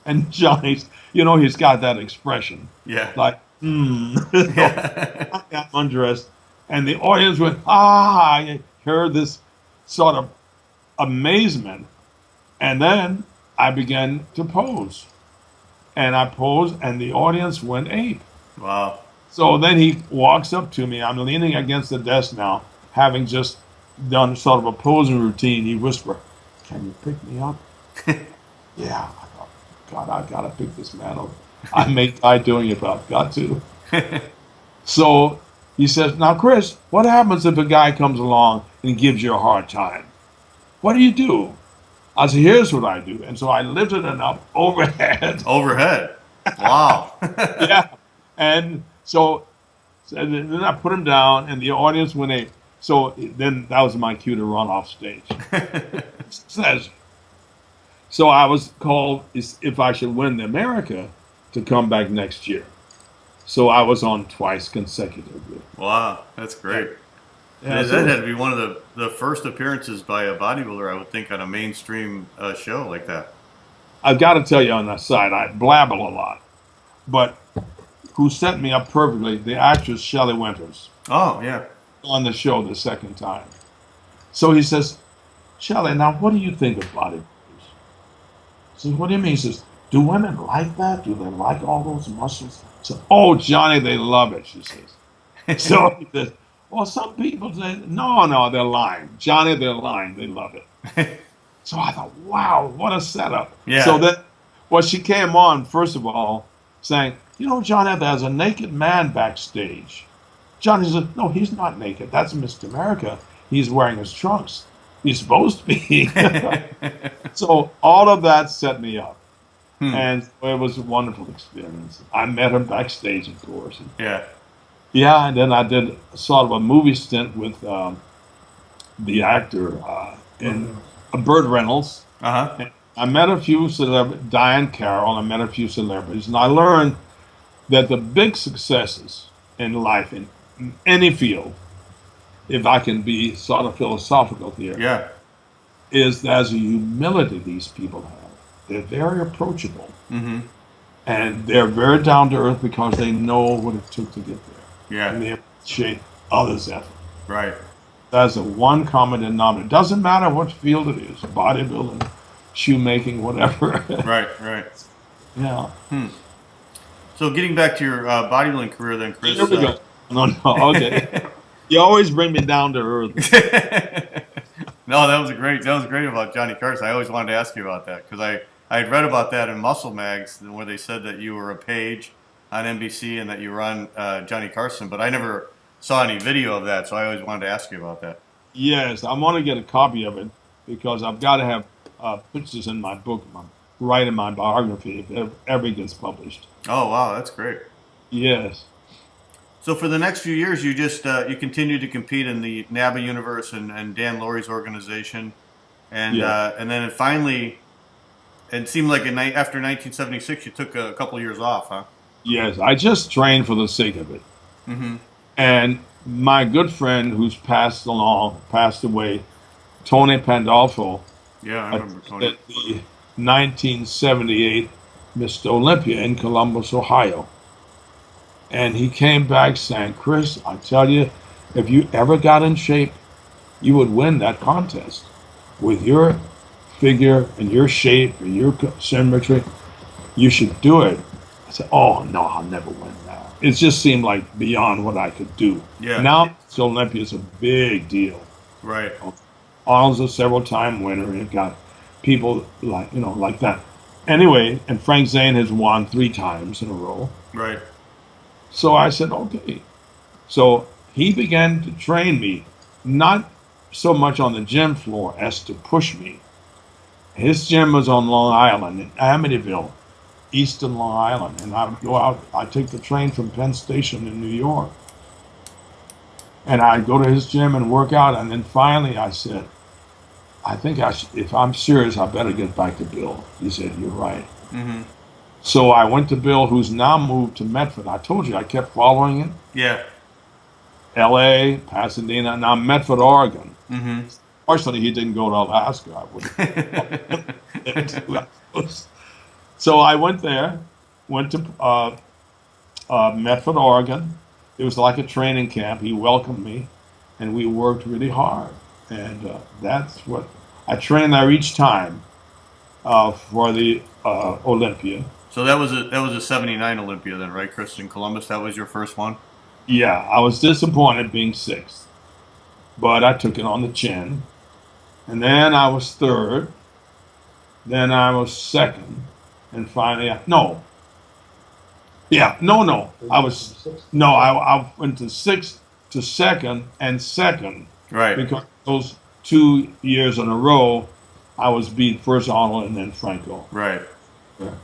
And Johnny's, he's got that expression. Yeah. Like, I got undressed. And the audience went, I heard this sort of amazement. And then I began to pose. And I posed, and the audience went ape. Wow. So then he walks up to me. I'm leaning against the desk now, having just done sort of a posing routine. He whispered, "Can you pick me up?" Yeah. I thought, God, I've got to pick this man up. I may die doing it, but I've got to. So he says, "Now, Chris, what happens if a guy comes along and gives you a hard time? What do you do?" I said, "Here's what I do." And so I lifted it up overhead. Overhead. Wow. Yeah. And so then I put him down, and the audience went ape. So then that was my cue to run off stage. Says, so I was called, if I should win the America, to come back next year. So I was on twice consecutively. Wow, that's great. Yeah, That had to be one of the first appearances by a bodybuilder, I would think, on a mainstream show like that. I've got to tell you on that side, I blabble a lot. But who set me up perfectly, the actress Shelley Winters, Oh, yeah. on the show the second time. So he says, "Shelley, now what do you think of bodybuilders?" I says, "What do you mean?" He says, "Do women like that? Do they like all those muscles?" So, "Oh, Johnny, they love it," she says. So he says, "Well, some people say, no, they're lying. Johnny, they're lying. They love it." So I thought, wow, what a setup. Yeah. So then, well, she came on, first of all, saying, "Johnny, there's a naked man backstage." Johnny said, "No, he's not naked. That's Mr. America. He's wearing his trunks. He's supposed to be." So all of that set me up. And it was a wonderful experience. I met him backstage, of course. Yeah. Yeah, and then I did sort of a movie stint with the actor in Burt Reynolds. Uh-huh. And I met a few celebrities, Diane Carroll, I met a few celebrities, and I learned that the big successes in life, in any field, if I can be sort of philosophical here, Yeah. is there's a humility these people have. They're very approachable. Mm-hmm. And they're very down to earth because they know what it took to get there. Yeah. And they appreciate others' effort. Right. That's the one common denominator. It doesn't matter what field it is, bodybuilding, shoemaking, whatever. Right. Yeah. So getting back to your bodybuilding career then, Chris. Here we go. No, okay. You always bring me down to earth. No, that was great about Johnny Carson. I always wanted to ask you about that because I had read about that in Muscle Mags where they said that you were a page on NBC and that you were on Johnny Carson, but I never saw any video of that, so I always wanted to ask you about that. Yes, I want to get a copy of it because I've got to have pictures in my book, writing my biography if it ever gets published. Oh wow, that's great. Yes. So for the next few years, you just you continued to compete in the NABA universe and Dan Laurie's organization, and and then finally, it seemed like after 1976, you took a couple years off, huh? Yes, I just trained for the sake of it. Mm-hmm. And my good friend who's passed away, Tony Pandolfo, Yeah, I remember Tony. at the 1978 Mr. Olympia in Columbus, Ohio. And he came back saying, Chris, I tell you, if you ever got in shape, you would win that contest. With your figure and your shape and your symmetry, you should do it. I said, oh, no, I'll never win that. It just seemed like beyond what I could do. Yeah. Now, Olympia is a big deal. Right. Arnold's a several-time winner, and got people like that. Anyway, and Frank Zane has won 3 times in a row. Right. So I said, okay. So he began to train me, not so much on the gym floor as to push me. His gym was on Long Island in Amityville, Eastern Long Island, and I would go out. I take the train from Penn Station in New York, and I'd go to his gym and work out. And then finally, I said, I think if I'm serious, I better get back to Bill. He said, you're right. Mm-hmm. So I went to Bill, who's now moved to Medford. I told you I kept following him. Yeah. L.A., Pasadena, now Medford, Oregon. Mm-hmm. Fortunately, he didn't go to Alaska. I would. So I went there, went to Medford, Oregon. It was like a training camp. He welcomed me, and we worked really hard. And that's what I trained there each time for the Olympia. So that was a '79 Olympia then, right, Chris, in Columbus? That was your first one? Yeah, I was disappointed being 6th, but I took it on the chin. And then I was 3rd. Then I was 2nd. And finally, I went to 6th to 2nd and 2nd. Right. Because those 2 years in a row, I was beat first Arnold and then Franco. Right. Yeah.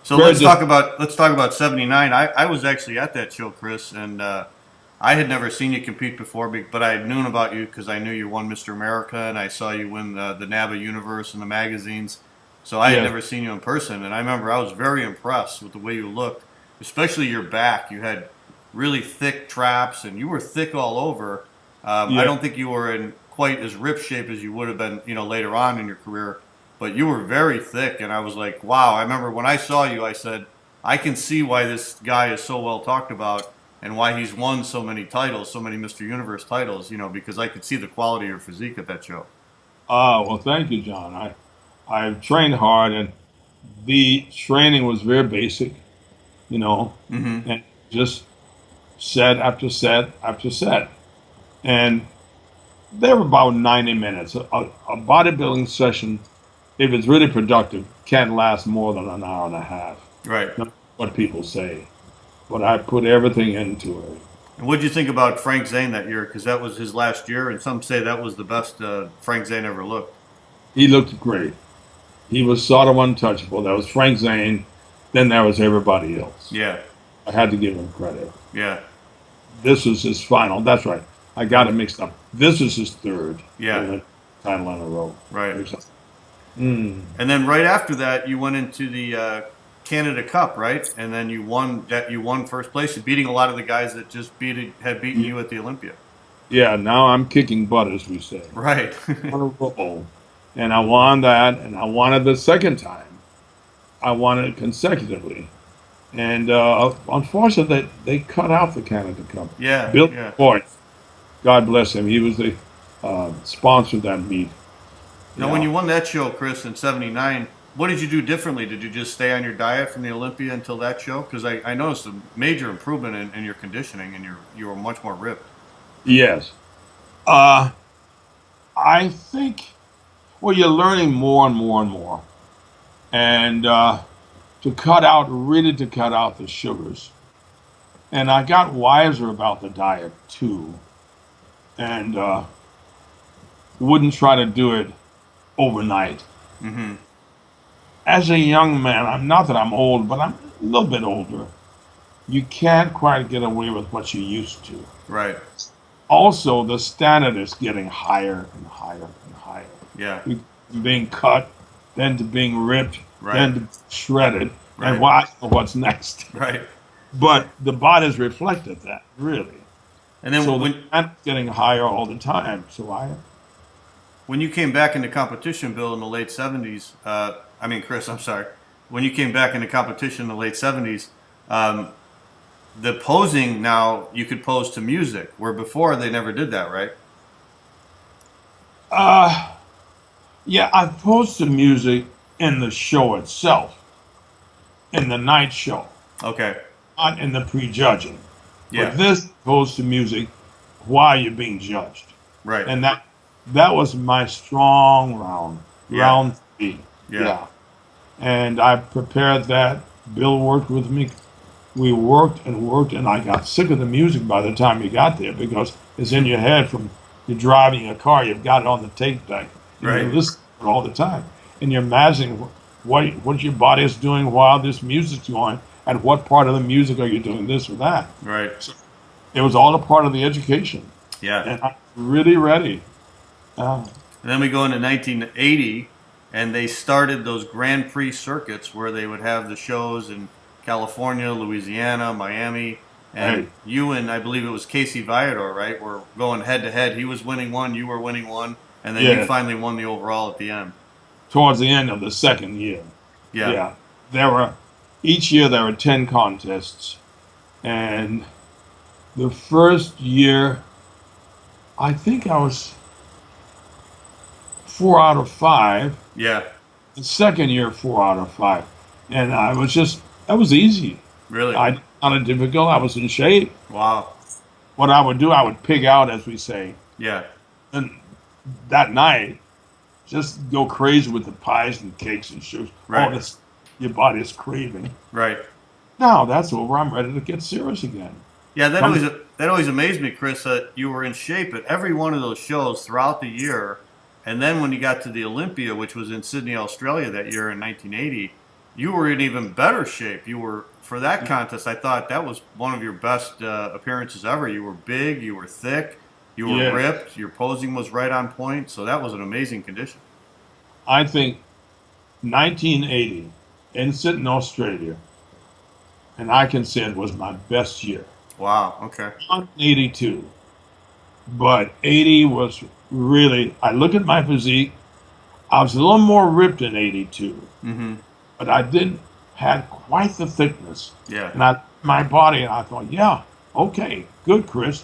So let's talk about '79. I was actually at that show, Chris, and I had never seen you compete before, but I had known about you because I knew you won Mr. America, and I saw you win the NABA Universe in the magazines. So I had never seen you in person, and I remember I was very impressed with the way you looked, especially your back. You had really thick traps, and you were thick all over. I don't think you were in quite as rip shape as you would have been, later on in your career. But you were very thick, and I was like, wow. I remember when I saw you, I said, I can see why this guy is so well talked about and why he's won so many titles, so many Mr. Universe titles, because I could see the quality of your physique at that show. Well, thank you, John. I trained hard, and the training was very basic, and just set after set after set. And they were about 90 minutes. A bodybuilding session, if it's really productive, can't last more than an hour and a half. Right. That's what people say. But I put everything into it. And what did you think about Frank Zane that year? Because that was his last year, and some say that was the best Frank Zane ever looked. He looked great. He was sort of untouchable. That was Frank Zane. Then there was everybody else. Yeah. I had to give him credit. Yeah. This was his final. That's right. I got it mixed up. This is his 3rd. Yeah. Title in a row. Right. And then right after that, you went into the Canada Cup, right? And then you won first place, beating a lot of the guys that just had beaten you at the Olympia. Yeah, now I'm kicking butt, as we say. Right. On a roll. And I won that, and I won it the second time. I won it consecutively. And unfortunately, they cut out the Canada Cup. Yeah. Bill yeah. Boyd, God bless him, he was the sponsor of that meet. Now, when you won that show, Chris, in '79, what did you do differently? Did you just stay on your diet from the Olympia until that show? Because I noticed a major improvement in your conditioning, and you were much more ripped. Yes. I think, well, you're learning more and more and more. And really to cut out the sugars. And I got wiser about the diet too. And wouldn't try to do it overnight. Mm-hmm. As a young man, I'm not that I'm old, but I'm a little bit older. You can't quite get away with what you used to. Right. Also, the standard is getting higher and higher and higher. Yeah. From being cut, then to being ripped, Right. then to shredded, Right. and what's next. Right. But the body's reflected that, really. And then So when the standard's getting higher all the time. So when you came back into competition, Bill, in the late 70s, Chris, I'm sorry. When you came back into competition in the late 70s, the posing now, you could pose to music, where before they never did that, right? yeah, I posted music in the show itself, in the night show, Okay. not in the prejudging. Yeah. But this posed to music while you're being judged. Right. And that was my strong round 3. Yeah. And I prepared that. Bill worked with me. We worked, and I got sick of the music by the time you got there because it's in your head from you're driving a car. You've got it on the tape deck. Right. You listen to it all the time, and you're imagining what your body is doing while this music's going, and what part of the music are you doing this or that. Right. So it was all a part of the education. Yeah. And I'm really ready. And then we go into 1980, and they started those Grand Prix circuits where they would have the shows in California, Louisiana, Miami, and Right. you and I believe it was Casey Viador, right? Were going head to head. He was winning one, you were winning one, and then you Yeah. finally won the overall at the end. Towards the end of the second year. Yeah. Each year there were 10 contests. And the first year, I think I was 4 out of 5. Yeah. The second year, 4 out of 5. And that was easy. Really? Not difficult. I was in shape. Wow. What I would do, I would pig out, as we say. Yeah. And that night, just go crazy with the pies and cakes and sugars. Right. Oh, your body is craving. Right. Now that's over. I'm ready to get serious again. Yeah, that always amazed me, Chris, that you were in shape at every one of those shows throughout the year. And then when you got to the Olympia, which was in Sydney, Australia that year in 1980, you were in even better shape. You were, for that contest, I thought that was one of your best appearances ever. You were big, you were thick, you were ripped, your posing was right on point. So that was an amazing condition. I think 1980 in Sydney, Australia, and I can say it was my best year. Wow, okay. Not 82, but 80 was really, I look at my physique, I was a little more ripped in 82, but I didn't have quite the thickness. Yeah. And my body, and I thought, yeah, okay, good, Chris.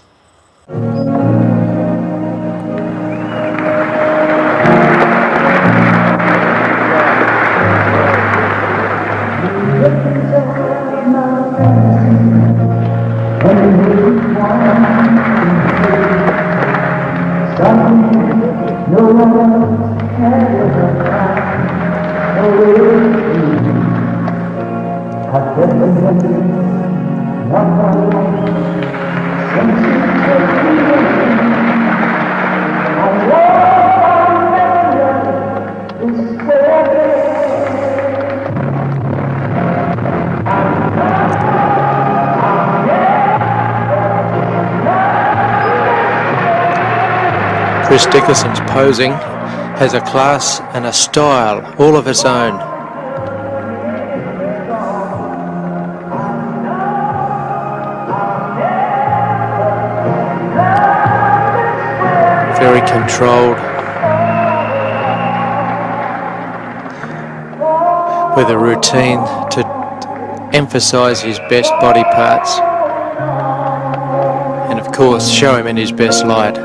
Chris Dickerson's posing has a class and a style all of its own. Very controlled, with a routine to emphasize his best body parts and of course show him in his best light.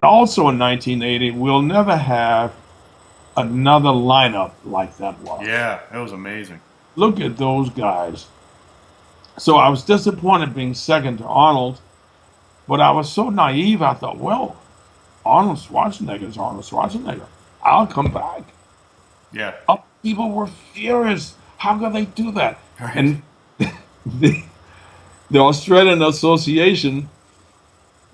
Also in 1980, we'll never have another lineup like that was. Yeah, it was amazing. Look at those guys. So I was disappointed being second to Arnold, but I was so naive. I thought, well, Arnold Schwarzenegger's Arnold Schwarzenegger. I'll come back. Yeah. People were furious. How could they do that? Right. And the Australian Association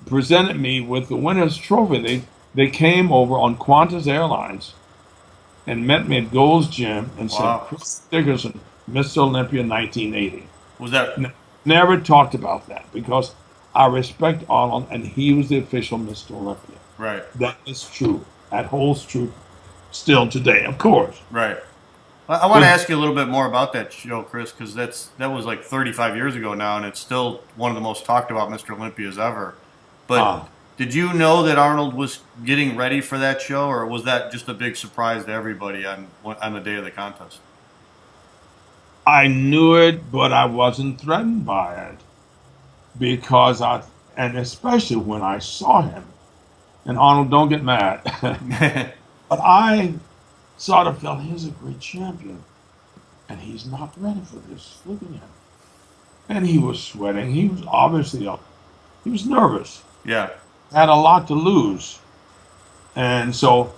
presented me with the winner's trophy. They came over on Qantas Airlines and met me at Gold's Gym and said, Chris Dickerson, Mr. Olympia 1980. Was that? Never talked about that because I respect Arnold and he was the official Mr. Olympia. Right. That is true. That holds true still today, of course. Right. I want to ask you a little bit more about that show, Chris, because that was like 35 years ago now, and it's still one of the most talked about Mr. Olympias ever. But did you know that Arnold was getting ready for that show, or was that just a big surprise to everybody on the day of the contest? I knew it, but I wasn't threatened by it because and especially when I saw him, and Arnold, don't get mad, but I sort of felt he's a great champion, and he's not ready for this. Look at him. And he was sweating. He was obviously he was nervous. Yeah. Had a lot to lose. And so,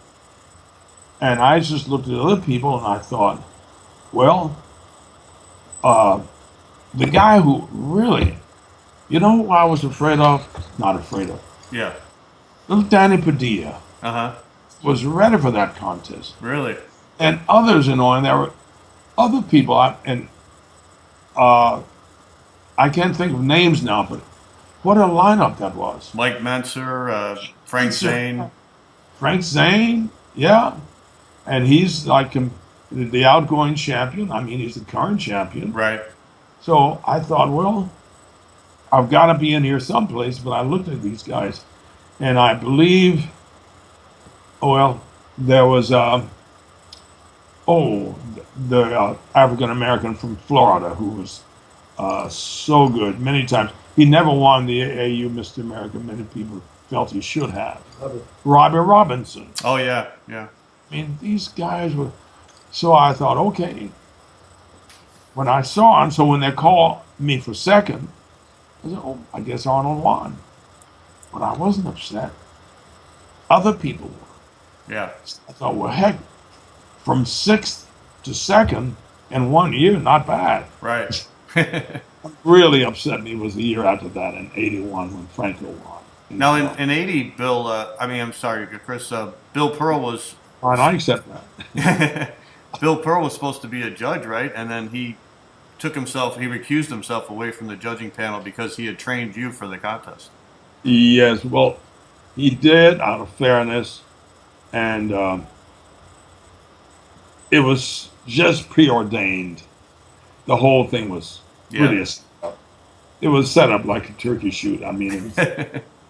and I just looked at other people and I thought, well, the guy who really, you know who I was afraid of? Not afraid of. Yeah. Little Danny Padilla. Uh-huh. Was ready for that contest. Really? And others, and there were other people, and I can't think of names now, but what a lineup that was. Mike Mentzer, Frank Zane. Frank Zane, yeah. And he's like the outgoing champion. I mean, he's the current champion. Right. So I thought, well, I've got to be in here someplace. But I looked at these guys, and I believe, there was, the African-American from Florida who was so good many times. He never won the AAU Mr. America. Many people felt he should have. Robbie Robinson. Oh, yeah, yeah. I mean, these guys were... So I thought, okay. When I saw him, so when they called me for second, I said, I guess Arnold won. But I wasn't upset. Other people were. Yeah. I thought, well, heck, from sixth to second in 1 year, not bad. Right. What really upset me was the year after that in '81 when Franco won. Now, in 80, Bill, Chris, Bill Pearl was... Fine, I accept that. Bill Pearl was supposed to be a judge, right? And then he recused himself away from the judging panel because he had trained you for the contest. Yes, well, he did out of fairness, and it was just preordained. The whole thing was really it was set up like a turkey shoot. I mean,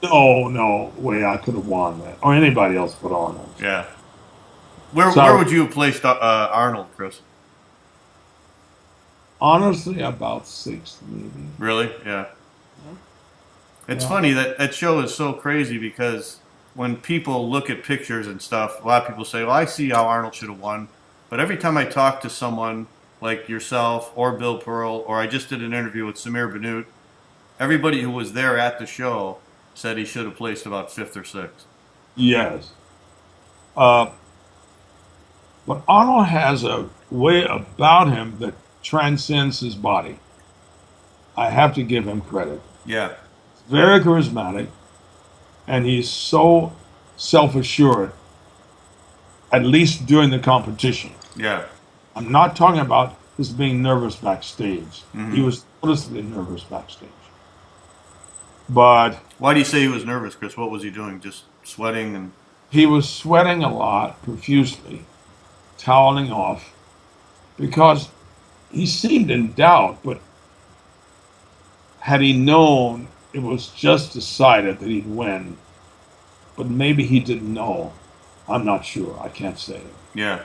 no way I could have won that, or anybody else but Arnold. Yeah. Where would you have placed Arnold, Chris? Honestly, about sixth, maybe. Really? Yeah. It's funny that show is so crazy because when people look at pictures and stuff, a lot of people say, well, I see how Arnold should have won. But every time I talk to someone like yourself or Bill Pearl, or I just did an interview with Samir Bannout, everybody who was there at the show said he should have placed about fifth or sixth. Yes. But Arnold has a way about him that transcends his body. I have to give him credit. Yeah. Very charismatic, and he's so self-assured at least during the competition. Yeah. I'm not talking about his being nervous backstage. Mm-hmm. He was noticeably nervous backstage. But why do you say he was nervous, Chris? What was he doing? Just sweating and... He was sweating a lot, profusely, toweling off, because he seemed in doubt, but had he known, it was just decided that he'd win. But maybe he didn't know. I'm not sure. I can't say. Yeah.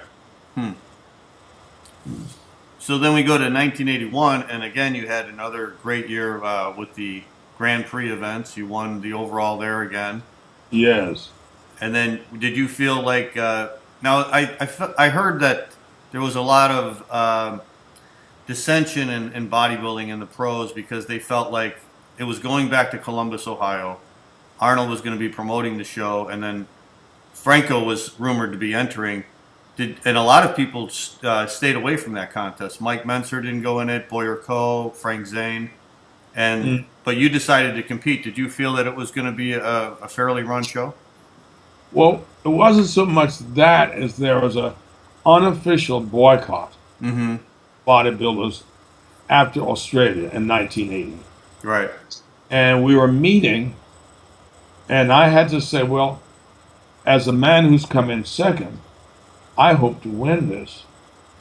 So then we go to 1981, and again, you had another great year with the Grand Prix events. You won the overall there again. Yes. And then did you feel like, now I heard that there was a lot of dissension in bodybuilding in the pros because they felt like it was going back to Columbus, Ohio. Arnold was going to be promoting the show, and then Franco was rumored to be entering. And a lot of people stayed away from that contest. Mike Menser didn't go in it, Boyer Coe, Frank Zane. But you decided to compete. Did you feel that it was going to be a fairly run show? Well, it wasn't so much that as there was a unofficial boycott bodybuilders after Australia in 1980. Right. And we were meeting, and I had to say, well, as a man who's come in second, I hope to win this.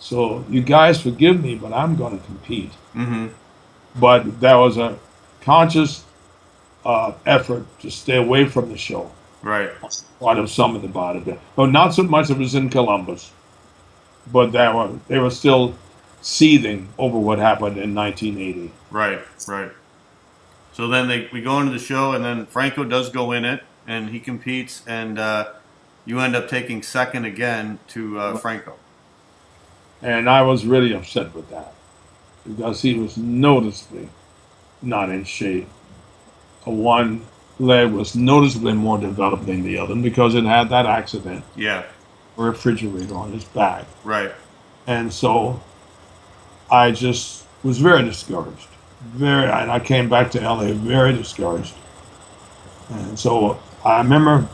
So you guys forgive me, but I'm going to compete. But there was a conscious effort to stay away from the show. Right. Part of some of the bodybuilding. But not so much it was in Columbus. But they were still seething over what happened in 1980. Right, right. So then we go into the show, and then Franco does go in it, and he competes, and you end up taking second again to Franco. And I was really upset with that because he was noticeably not in shape. One leg was noticeably more developed than the other because it had that accident. Yeah. Refrigerator on his back. Right. And so I just was very discouraged. And I came back to LA very discouraged. And so I remember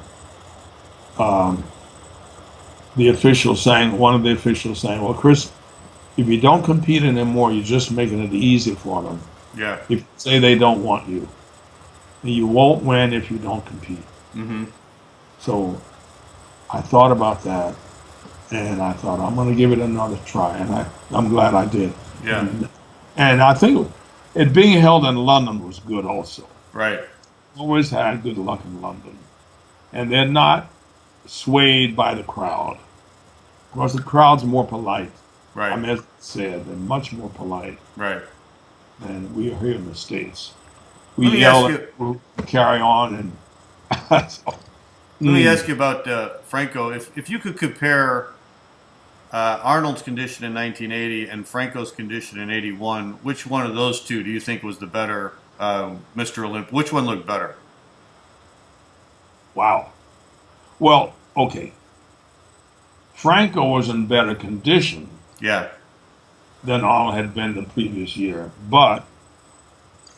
one of the officials saying, well, Chris, if you don't compete anymore, you're just making it easy for them. Yeah. If you say they don't want you, and you won't win if you don't compete. So I thought about that, and I thought, I'm going to give it another try, and I'm glad I did. Yeah. And I think it being held in London was good also. Right. Always had good luck in London. And they're not swayed by the crowd. Of course, the crowd's more polite. Right. I mean, as I said, they're much more polite Right. than we are here in the States. We Let me yell ask and carry on. And so, Let me ask you about Franco. If you could compare Arnold's condition in 1980 and Franco's condition in 81, which one of those two do you think was the better Mr. Olympia? Which one looked better? Wow. Well, okay. Franco was in better condition Yeah. than Arnold had been the previous year, but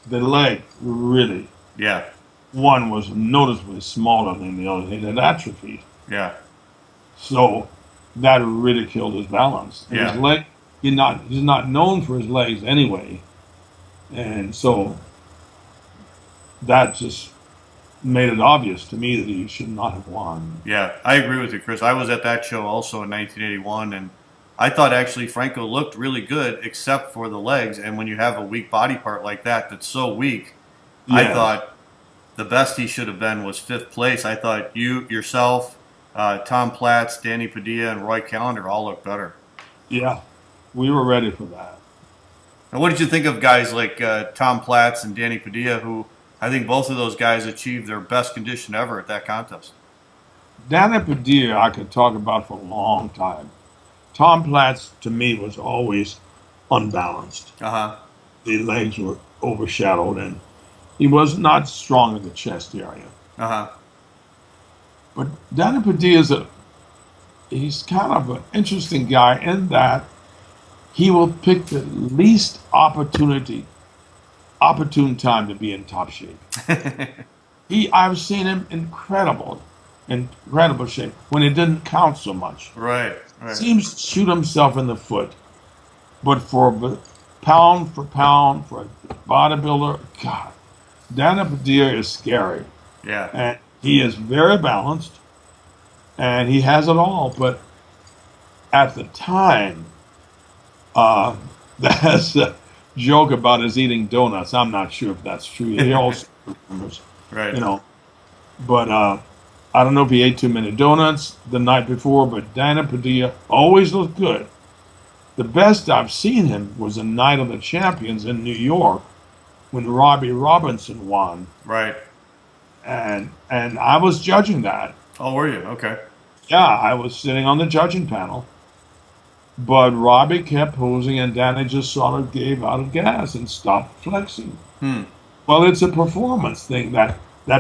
the leg really, Yeah. one was noticeably smaller than the other. It had atrophied. Yeah. So that really killed his balance. And Yeah. his leg, he's not known for his legs anyway. And so that just made it obvious to me that he should not have won. Yeah, I agree with you, Chris. I was at that show also in 1981, and I thought actually Franco looked really good except for the legs. And when you have a weak body part like that that's so weak, I Yeah. thought the best he should have been was 5th place. I thought yourself, Tom Platz, Danny Padilla, and Roy Callender all looked better. Yeah, we were ready for that. And what did you think of guys like Tom Platz and Danny Padilla, who I think both of those guys achieved their best condition ever at that contest? Danny Padilla I could talk about for a long time. Tom Platz, to me, was always unbalanced. The legs were overshadowed, and he was not strong in the chest area. But Danny Padilla he's kind of an interesting guy in that he will pick the least opportune time to be in top shape. I've seen him incredible. incredible shape when it didn't count so much. Right. Right. Seems to shoot himself in the foot. But pound for pound, for a bodybuilder, God, Dana Padilla is scary. Yeah. And he is very balanced, and he has it all. But at the time, that's a joke about his eating donuts. I'm not sure if that's true. He also remembers, Right. you know. But I don't know if he ate too many donuts the night before, but Dana Padilla always looked good. The best I've seen him was a Night of the Champions in New York when Robbie Robinson won. Right. And I was judging that. Oh, were you? Okay. Yeah, I was sitting on the judging panel. But Robbie kept posing, and Danny just sort of gave out of gas and stopped flexing. Well, it's a performance thing. That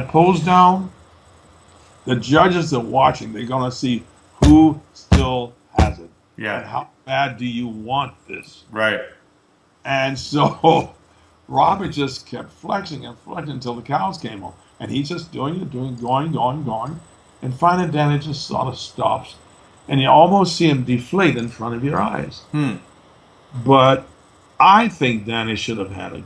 pose down, the judges are watching. They're going to see who still has it. Yeah. And how bad do you want this? Right. And so Robbie just kept flexing and flexing until the cows came home. And he's just going. And finally, Danny just sort of stops. And you almost see him deflate in front of your eyes. But I think Danny should have had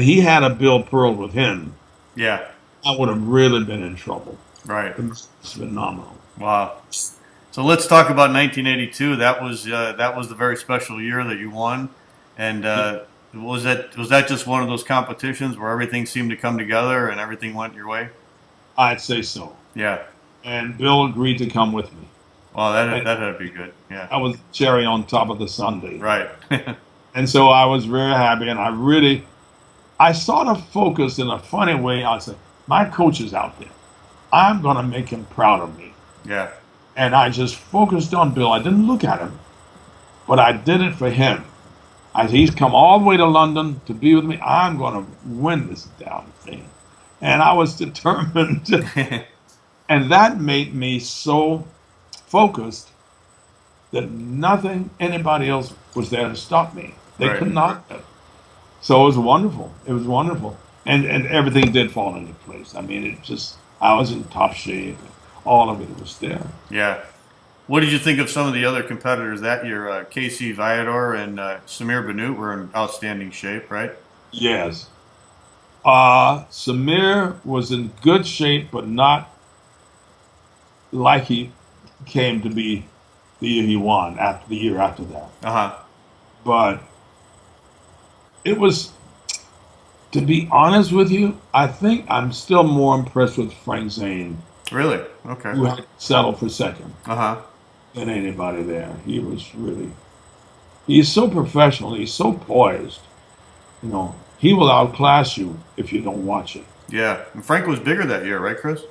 he had a Bill Pearl with him, Yeah. I would have really been in trouble. Right. It's phenomenal. Wow. So let's talk about 1982. That was the very special year that you won, and was that just one of those competitions where everything seemed to come together and everything went your way? I'd say so. Yeah. And Bill agreed to come with me. Well, that had to be good. Yeah. I was cherry on top of the sundae. Right. And so I was very happy, and I sort of focused in a funny way. I said, my coach is out there. I'm going to make him proud of me. Yeah. And I just focused on Bill. I didn't look at him, but I did it for him. He's come all the way to London to be with me. I'm going to win this damn thing. And I was determined. And that made me so focused that anybody else was there to stop me. They Right. could not have. So it was wonderful. It was wonderful. And everything did fall into place. I mean, I was in top shape. All of it was there. Yeah. What did you think of some of the other competitors that year? Casey Viador and Samir Bannout were in outstanding shape, right? Yes. Samir was in good shape, but not like he came to be the year he won, after the year after that. Uh-huh. But it was, to be honest with you, I think I'm still more impressed with Frank Zane, Really? Okay. who had settled for second, Uh-huh. than anybody there. He's so professional, he's so poised. He will outclass you if you don't watch it. Yeah. And Frank was bigger that year, right, Chris?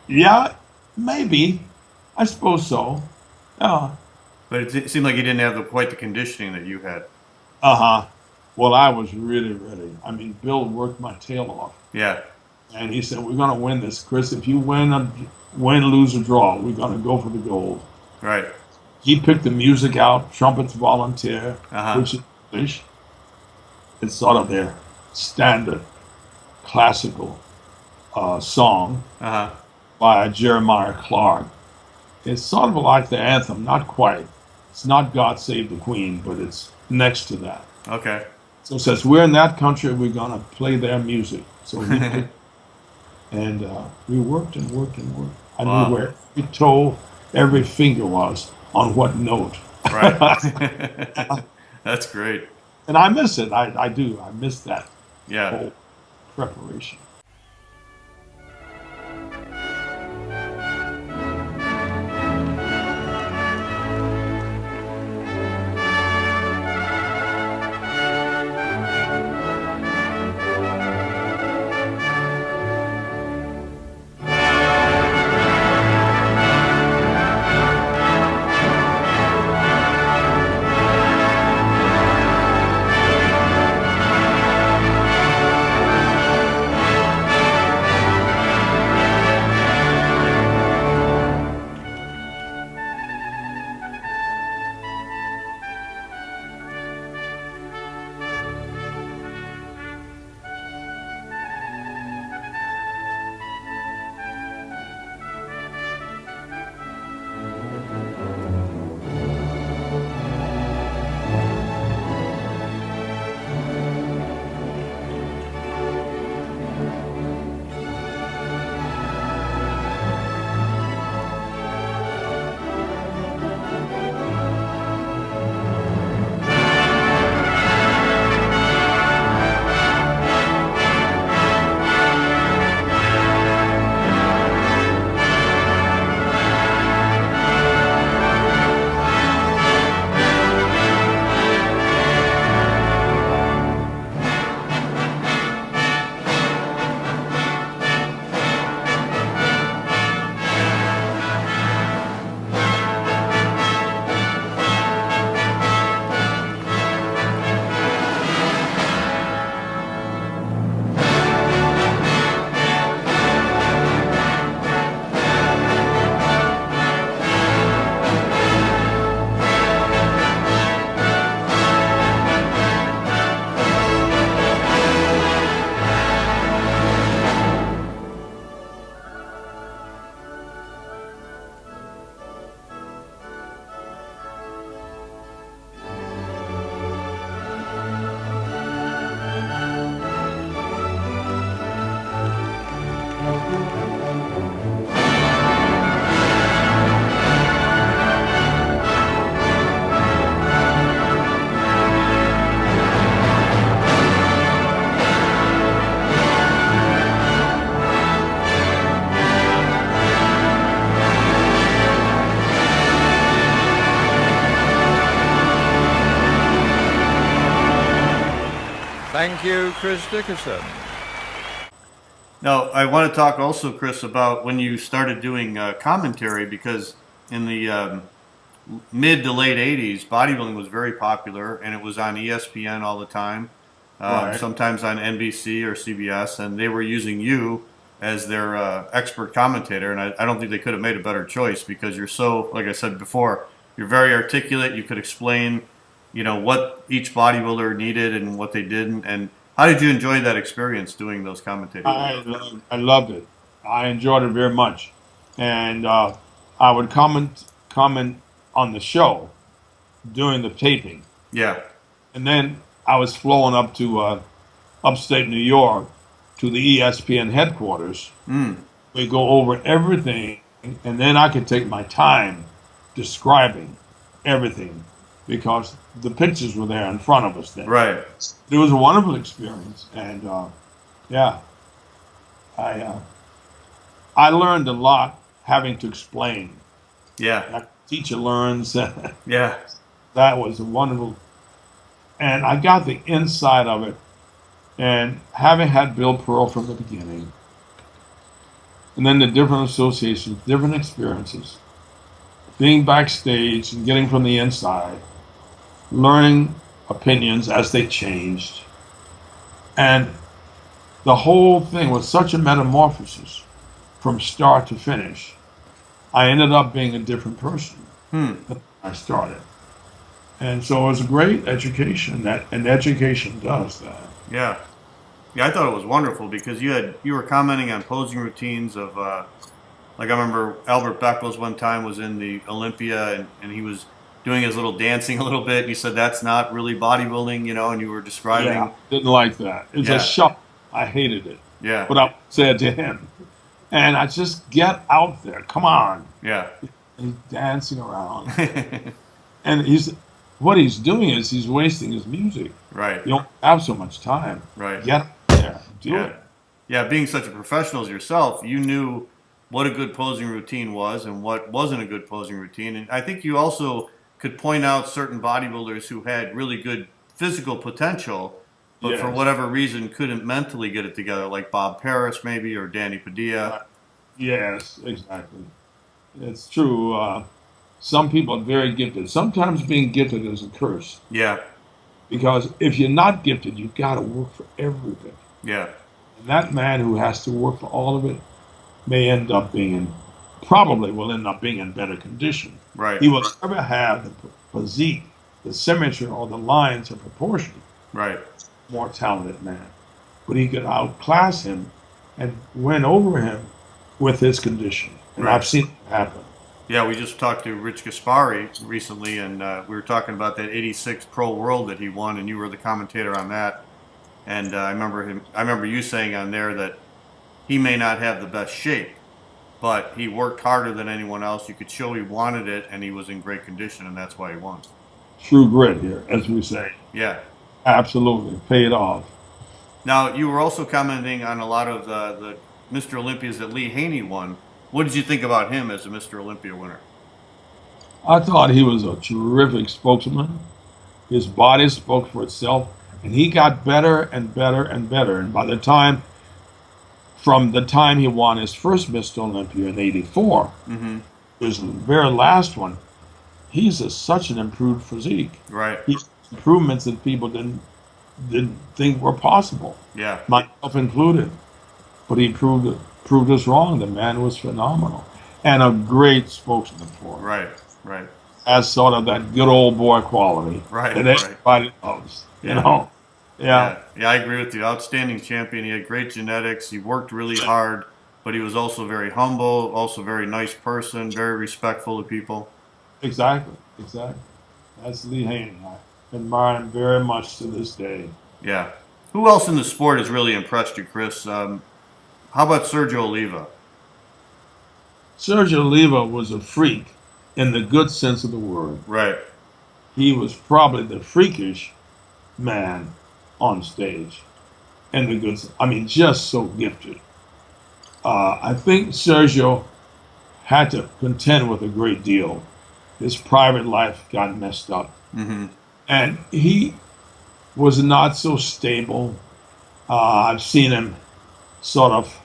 Yeah, maybe. I suppose so. Yeah. But it seemed like he didn't have quite the conditioning that you had. Uh-huh. Well, I was really ready. I mean, Bill worked my tail off. Yeah. And he said, we're going to win this, Chris. If you win, lose, or draw, we're going to go for the gold. Right. He picked the music out, Trumpets Volunteer, Uh-huh. which is English. It's sort of their standard classical song Uh-huh. by Jeremiah Clark. It's sort of like the anthem, not quite. It's not God Save the Queen, but it's next to that. Okay. So it says, we're in that country, we're going to play their music. So we picked, and we worked and worked and worked. I Wow. knew where every toe, every finger was, on what note. Right. That's great. And I miss it. I do. I miss that Yeah. whole preparation. you, Chris Dickerson. Now, I want to talk also, Chris, about when you started doing commentary, because in the mid to late 80s, bodybuilding was very popular, and it was on ESPN all the time, Right. sometimes on NBC or CBS, and they were using you as their expert commentator, and I don't think they could have made a better choice, because you're so, like I said before, you're very articulate. You could explain, what each bodybuilder needed and what they didn't. And how did you enjoy that experience doing those commentating? I loved it. I enjoyed it very much, and I would comment on the show during the taping, Yeah. and then I was flown up to upstate New York to the ESPN headquarters. We go over everything, and then I could take my time describing everything because the pictures were there in front of us then. Right. It was a wonderful experience, and yeah, I learned a lot having to explain. Yeah. That teacher learns. Yeah. That was a wonderful, and I got the inside of it. And having had Bill Pearl from the beginning, and then the different associations, different experiences, being backstage and getting from the inside, learning opinions as they changed, and the whole thing was such a metamorphosis from start to finish. I ended up being a different person than I started. And so it was a great education, and education does that. Yeah. Yeah, I thought it was wonderful because you were commenting on posing routines of like I remember Albert Beckles one time was in the Olympia and he was doing his little dancing a little bit, and he said that's not really bodybuilding, and you were describing. Yeah, didn't like that. It's a shock. I hated it. Yeah. But I said to him, and I just get out there. Come on. Yeah. And he's dancing around. And what he's doing is he's wasting his music. Right. You don't have so much time. Right. Get out there. Do it. Yeah, being such a professional as yourself, you knew what a good posing routine was and what wasn't a good posing routine. And I think you also could point out certain bodybuilders who had really good physical potential, but for whatever reason couldn't mentally get it together, like Bob Paris maybe or Danny Padilla. Yes, exactly. It's true. Some people are very gifted. Sometimes being gifted is a curse. Yeah. Because if you're not gifted, you've got to work for everything. Yeah. And that man who has to work for all of it may end up probably will end up being in better condition. Right. He will never have the physique, the symmetry, or the lines of proportion. Right. More talented man. But he could outclass him and win over him with his condition. And I've seen it happen. Yeah, we just talked to Rich Gaspari recently, and we were talking about that '86 Pro World that he won, and you were the commentator on that. And I remember you saying on there that he may not have the best shape, but he worked harder than anyone else. You could show he wanted it, and he was in great condition, and that's why he won. True grit here, as we say. Yeah. Absolutely. Paid off. Now, you were also commenting on a lot of the Mr. Olympias that Lee Haney won. What did you think about him as a Mr. Olympia winner? I thought he was a terrific spokesman. His body spoke for itself, and he got better and better and better. And by the time, from the time he won his first Mr. Olympia in '84, his very last one, he's such an improved physique. Right. He improvements that people didn't think were possible. Yeah. Myself included. But he proved us wrong. The man was phenomenal. And a great spokesman for it. Right, right. As sort of that good old boy quality. Right, that everybody loves. You know? Yeah. Yeah, I agree with you. Outstanding champion. He had great genetics. He worked really hard, but he was also very humble, also a very nice person, very respectful to people. Exactly. That's Lee Haney. I admire him very much to this day. Yeah. Who else in the sport has really impressed you, Chris? How about Sergio Oliva? Sergio Oliva was a freak in the good sense of the word. Right. He was probably the freakish man on stage. In the good sense. I mean, just so gifted. I think Sergio had to contend with a great deal. His private life got messed up. And he was not so stable I've seen him sort of,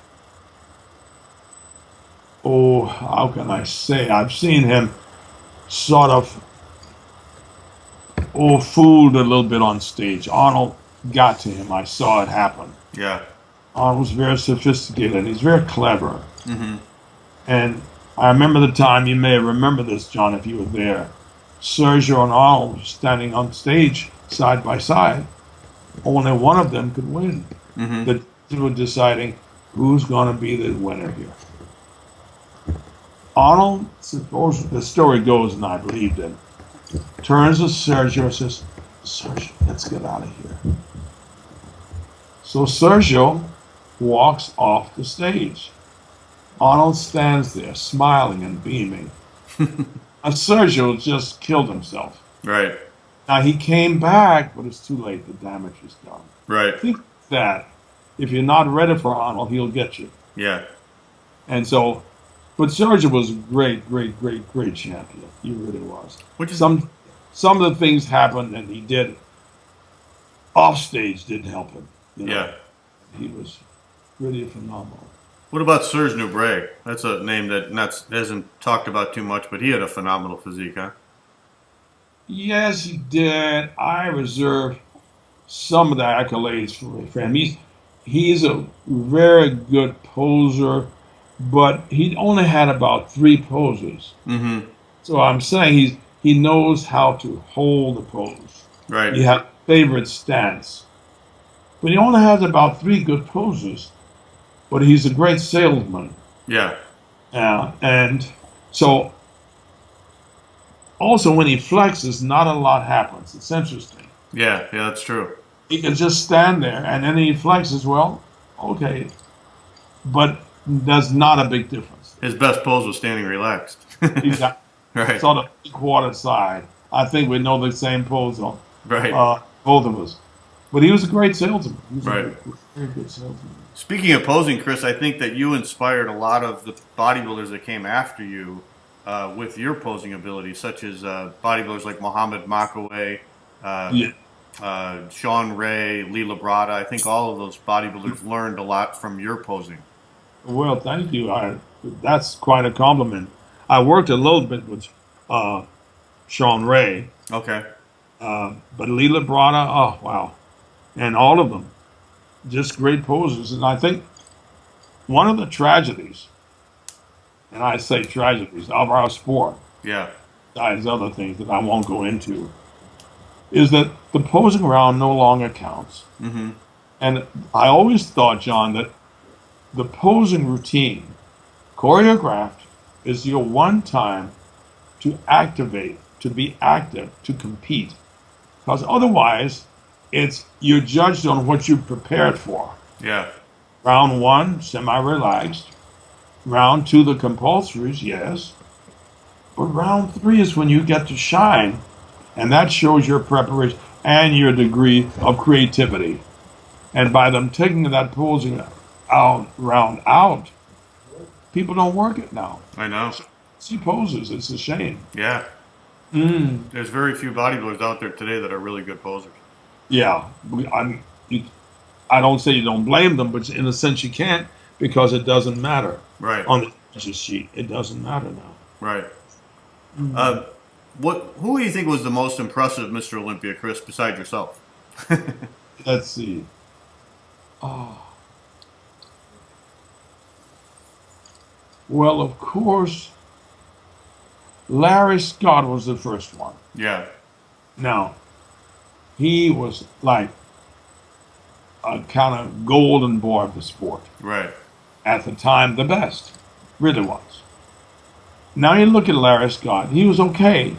oh, how can I say? I've seen him sort of, fooled a little bit on stage. Arnold got to him. I saw it happen. Yeah. Arnold was very sophisticated. He's very clever. Mm-hmm. And I remember the time, you may remember this, John, if you were there. Sergio and Arnold were standing on stage side by side. Only one of them could win. Mm-hmm. The two were deciding who's going to be the winner here. Arnold, suppose the story goes, and I believed it, turns to Sergio and says, Sergio, let's get out of here. So Sergio walks off the stage. Arnold stands there smiling and beaming. And Sergio just killed himself. Right. Now he came back, but it's too late. The damage is done. Right. Think that if you're not ready for Arnold, he'll get you. Yeah. And so, but Sergio was a great champion. He really was. Which is some of the things happened and he did off stage didn't help him. You know? Yeah. He was really phenomenal. What about Serge Nubret? That's a name that hasn't talked about too much, but he had a phenomenal physique, huh? Yes, he did. I reserve some of the accolades for him. He's a very good poser, but he only had about 3 poses. Mm-hmm. So I'm saying he knows how to hold the pose. Right. He has a favorite stance. But he only has about 3 good poses. But he's a great salesman. Yeah. And so also when he flexes, not a lot happens. It's interesting. Yeah, that's true. He can just stand there and then he flexes, well, okay. But that's not a big difference. His best pose was standing relaxed. Exactly. Right. So the quarter side. I think we know the same pose on Right. both of us. But he was a great salesman. He was Right. a very good salesman. Speaking of posing, Chris, I think that you inspired a lot of the bodybuilders that came after you with your posing abilities, such as bodybuilders like Mohamed Makaway, Sean Ray, Lee Labrada. I think all of those bodybuilders learned a lot from your posing. Well, thank you. That's quite a compliment. I worked a little bit with Sean Ray. Okay. But Lee Labrada, oh, wow. And all of them, just great poses. And I think one of the tragedies, and I say tragedies, of our sport, besides other things that I won't go into, is that the posing round no longer counts. Mm-hmm. And I always thought, John, that the posing routine, choreographed, is your one time to activate, to be active, to compete. Because otherwise, you're judged on what you prepared for. Yeah. Round 1, semi-relaxed. Round 2, the compulsories, yes. But round 3 is when you get to shine. And that shows your preparation and your degree of creativity. And by them taking that posing round out, people don't work it now. I know. See poses, it's a shame. Yeah. There's very few bodybuilders out there today that are really good posers. Yeah, I don't say you don't blame them, but in a sense you can't because it doesn't matter. Right. On the judges sheet, it doesn't matter now. Right. Who do you think was the most impressive Mr. Olympia, Chris, besides yourself? Let's see. Well, of course, Larry Scott was the first one. Yeah. Now, he was like a kind of golden boy of the sport. Right. At the time, the best. Really was. Now you look at Larry Scott, he was okay,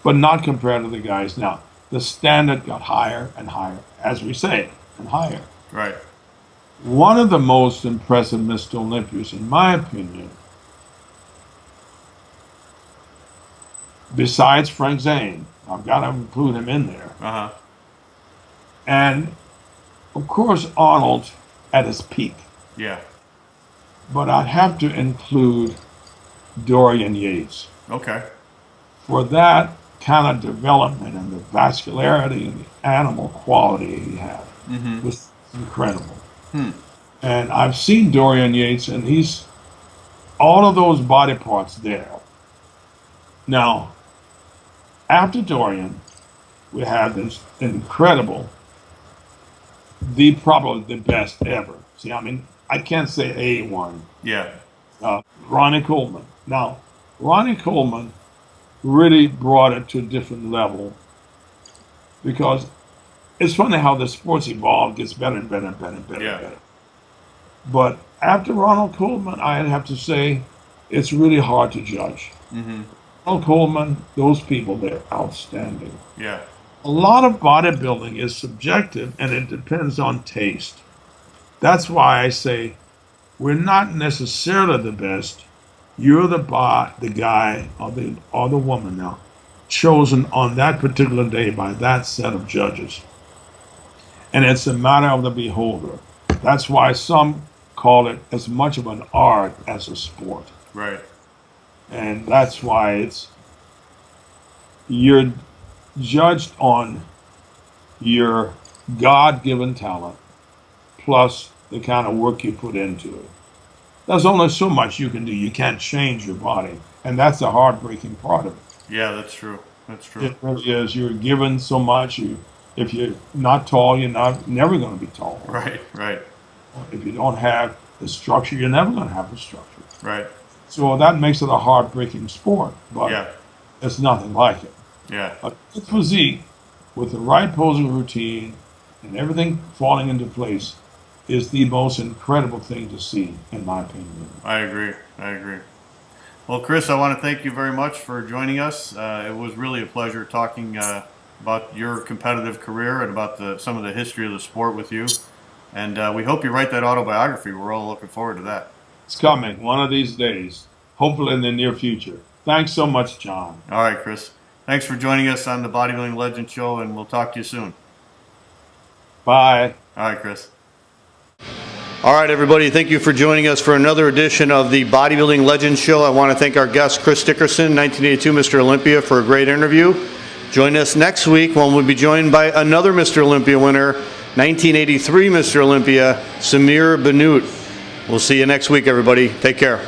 but not compared to the guys now. The standard got higher and higher, as we say, and higher. Right. One of the most impressive Mr. Olympias, in my opinion, besides Frank Zane, I've got to include him in there. Uh-huh. And, of course, Arnold at his peak. Yeah. But I'd have to include Dorian Yates. Okay. For that kind of development and the vascularity and the animal quality he had. Mm-hmm. Was incredible. And I've seen Dorian Yates, and he's all of those body parts there. Now, after Dorian, we have this incredible, probably the best ever. See, I mean, I can't say A1. Yeah. Ronnie Coleman. Now, Ronnie Coleman really brought it to a different level, because it's funny how the sports evolved, gets better and better and better and better and better. But after Ronald Coleman, I'd have to say it's really hard to judge. Ronald Coleman, those people, they're outstanding. Yeah. A lot of bodybuilding is subjective, and it depends on taste. That's why I say we're not necessarily the best. You're the guy or the woman now chosen on that particular day by that set of judges. And it's a matter of the beholder. That's why some call it as much of an art as a sport. Right. And that's why you're judged on your God-given talent plus the kind of work you put into it. There's only so much you can do. You can't change your body. And that's the heartbreaking part of it. Yeah, that's true. That's true. It really is. You're given so much. If you're not tall, you're never going to be tall. Right, right. If you don't have the structure, you're never going to have the structure. Right. So that makes it a heartbreaking sport, but Yeah. it's nothing like it. Yeah. A good physique with the right posing routine and everything falling into place is the most incredible thing to see, in my opinion. I agree. I agree. Well, Chris, I want to thank you very much for joining us. It was really a pleasure talking about your competitive career and about some of the history of the sport with you. And we hope you write that autobiography. We're all looking forward to that. It's coming one of these days, hopefully in the near future. Thanks so much, John. All right, Chris. Thanks for joining us on the Bodybuilding Legends Show, and we'll talk to you soon. Bye. All right, Chris. All right, everybody. Thank you for joining us for another edition of the Bodybuilding Legends Show. I want to thank our guest, Chris Dickerson, 1982 Mr. Olympia, for a great interview. Join us next week when we'll be joined by another Mr. Olympia winner, 1983 Mr. Olympia, Samir Bannout. We'll see you next week, everybody. Take care.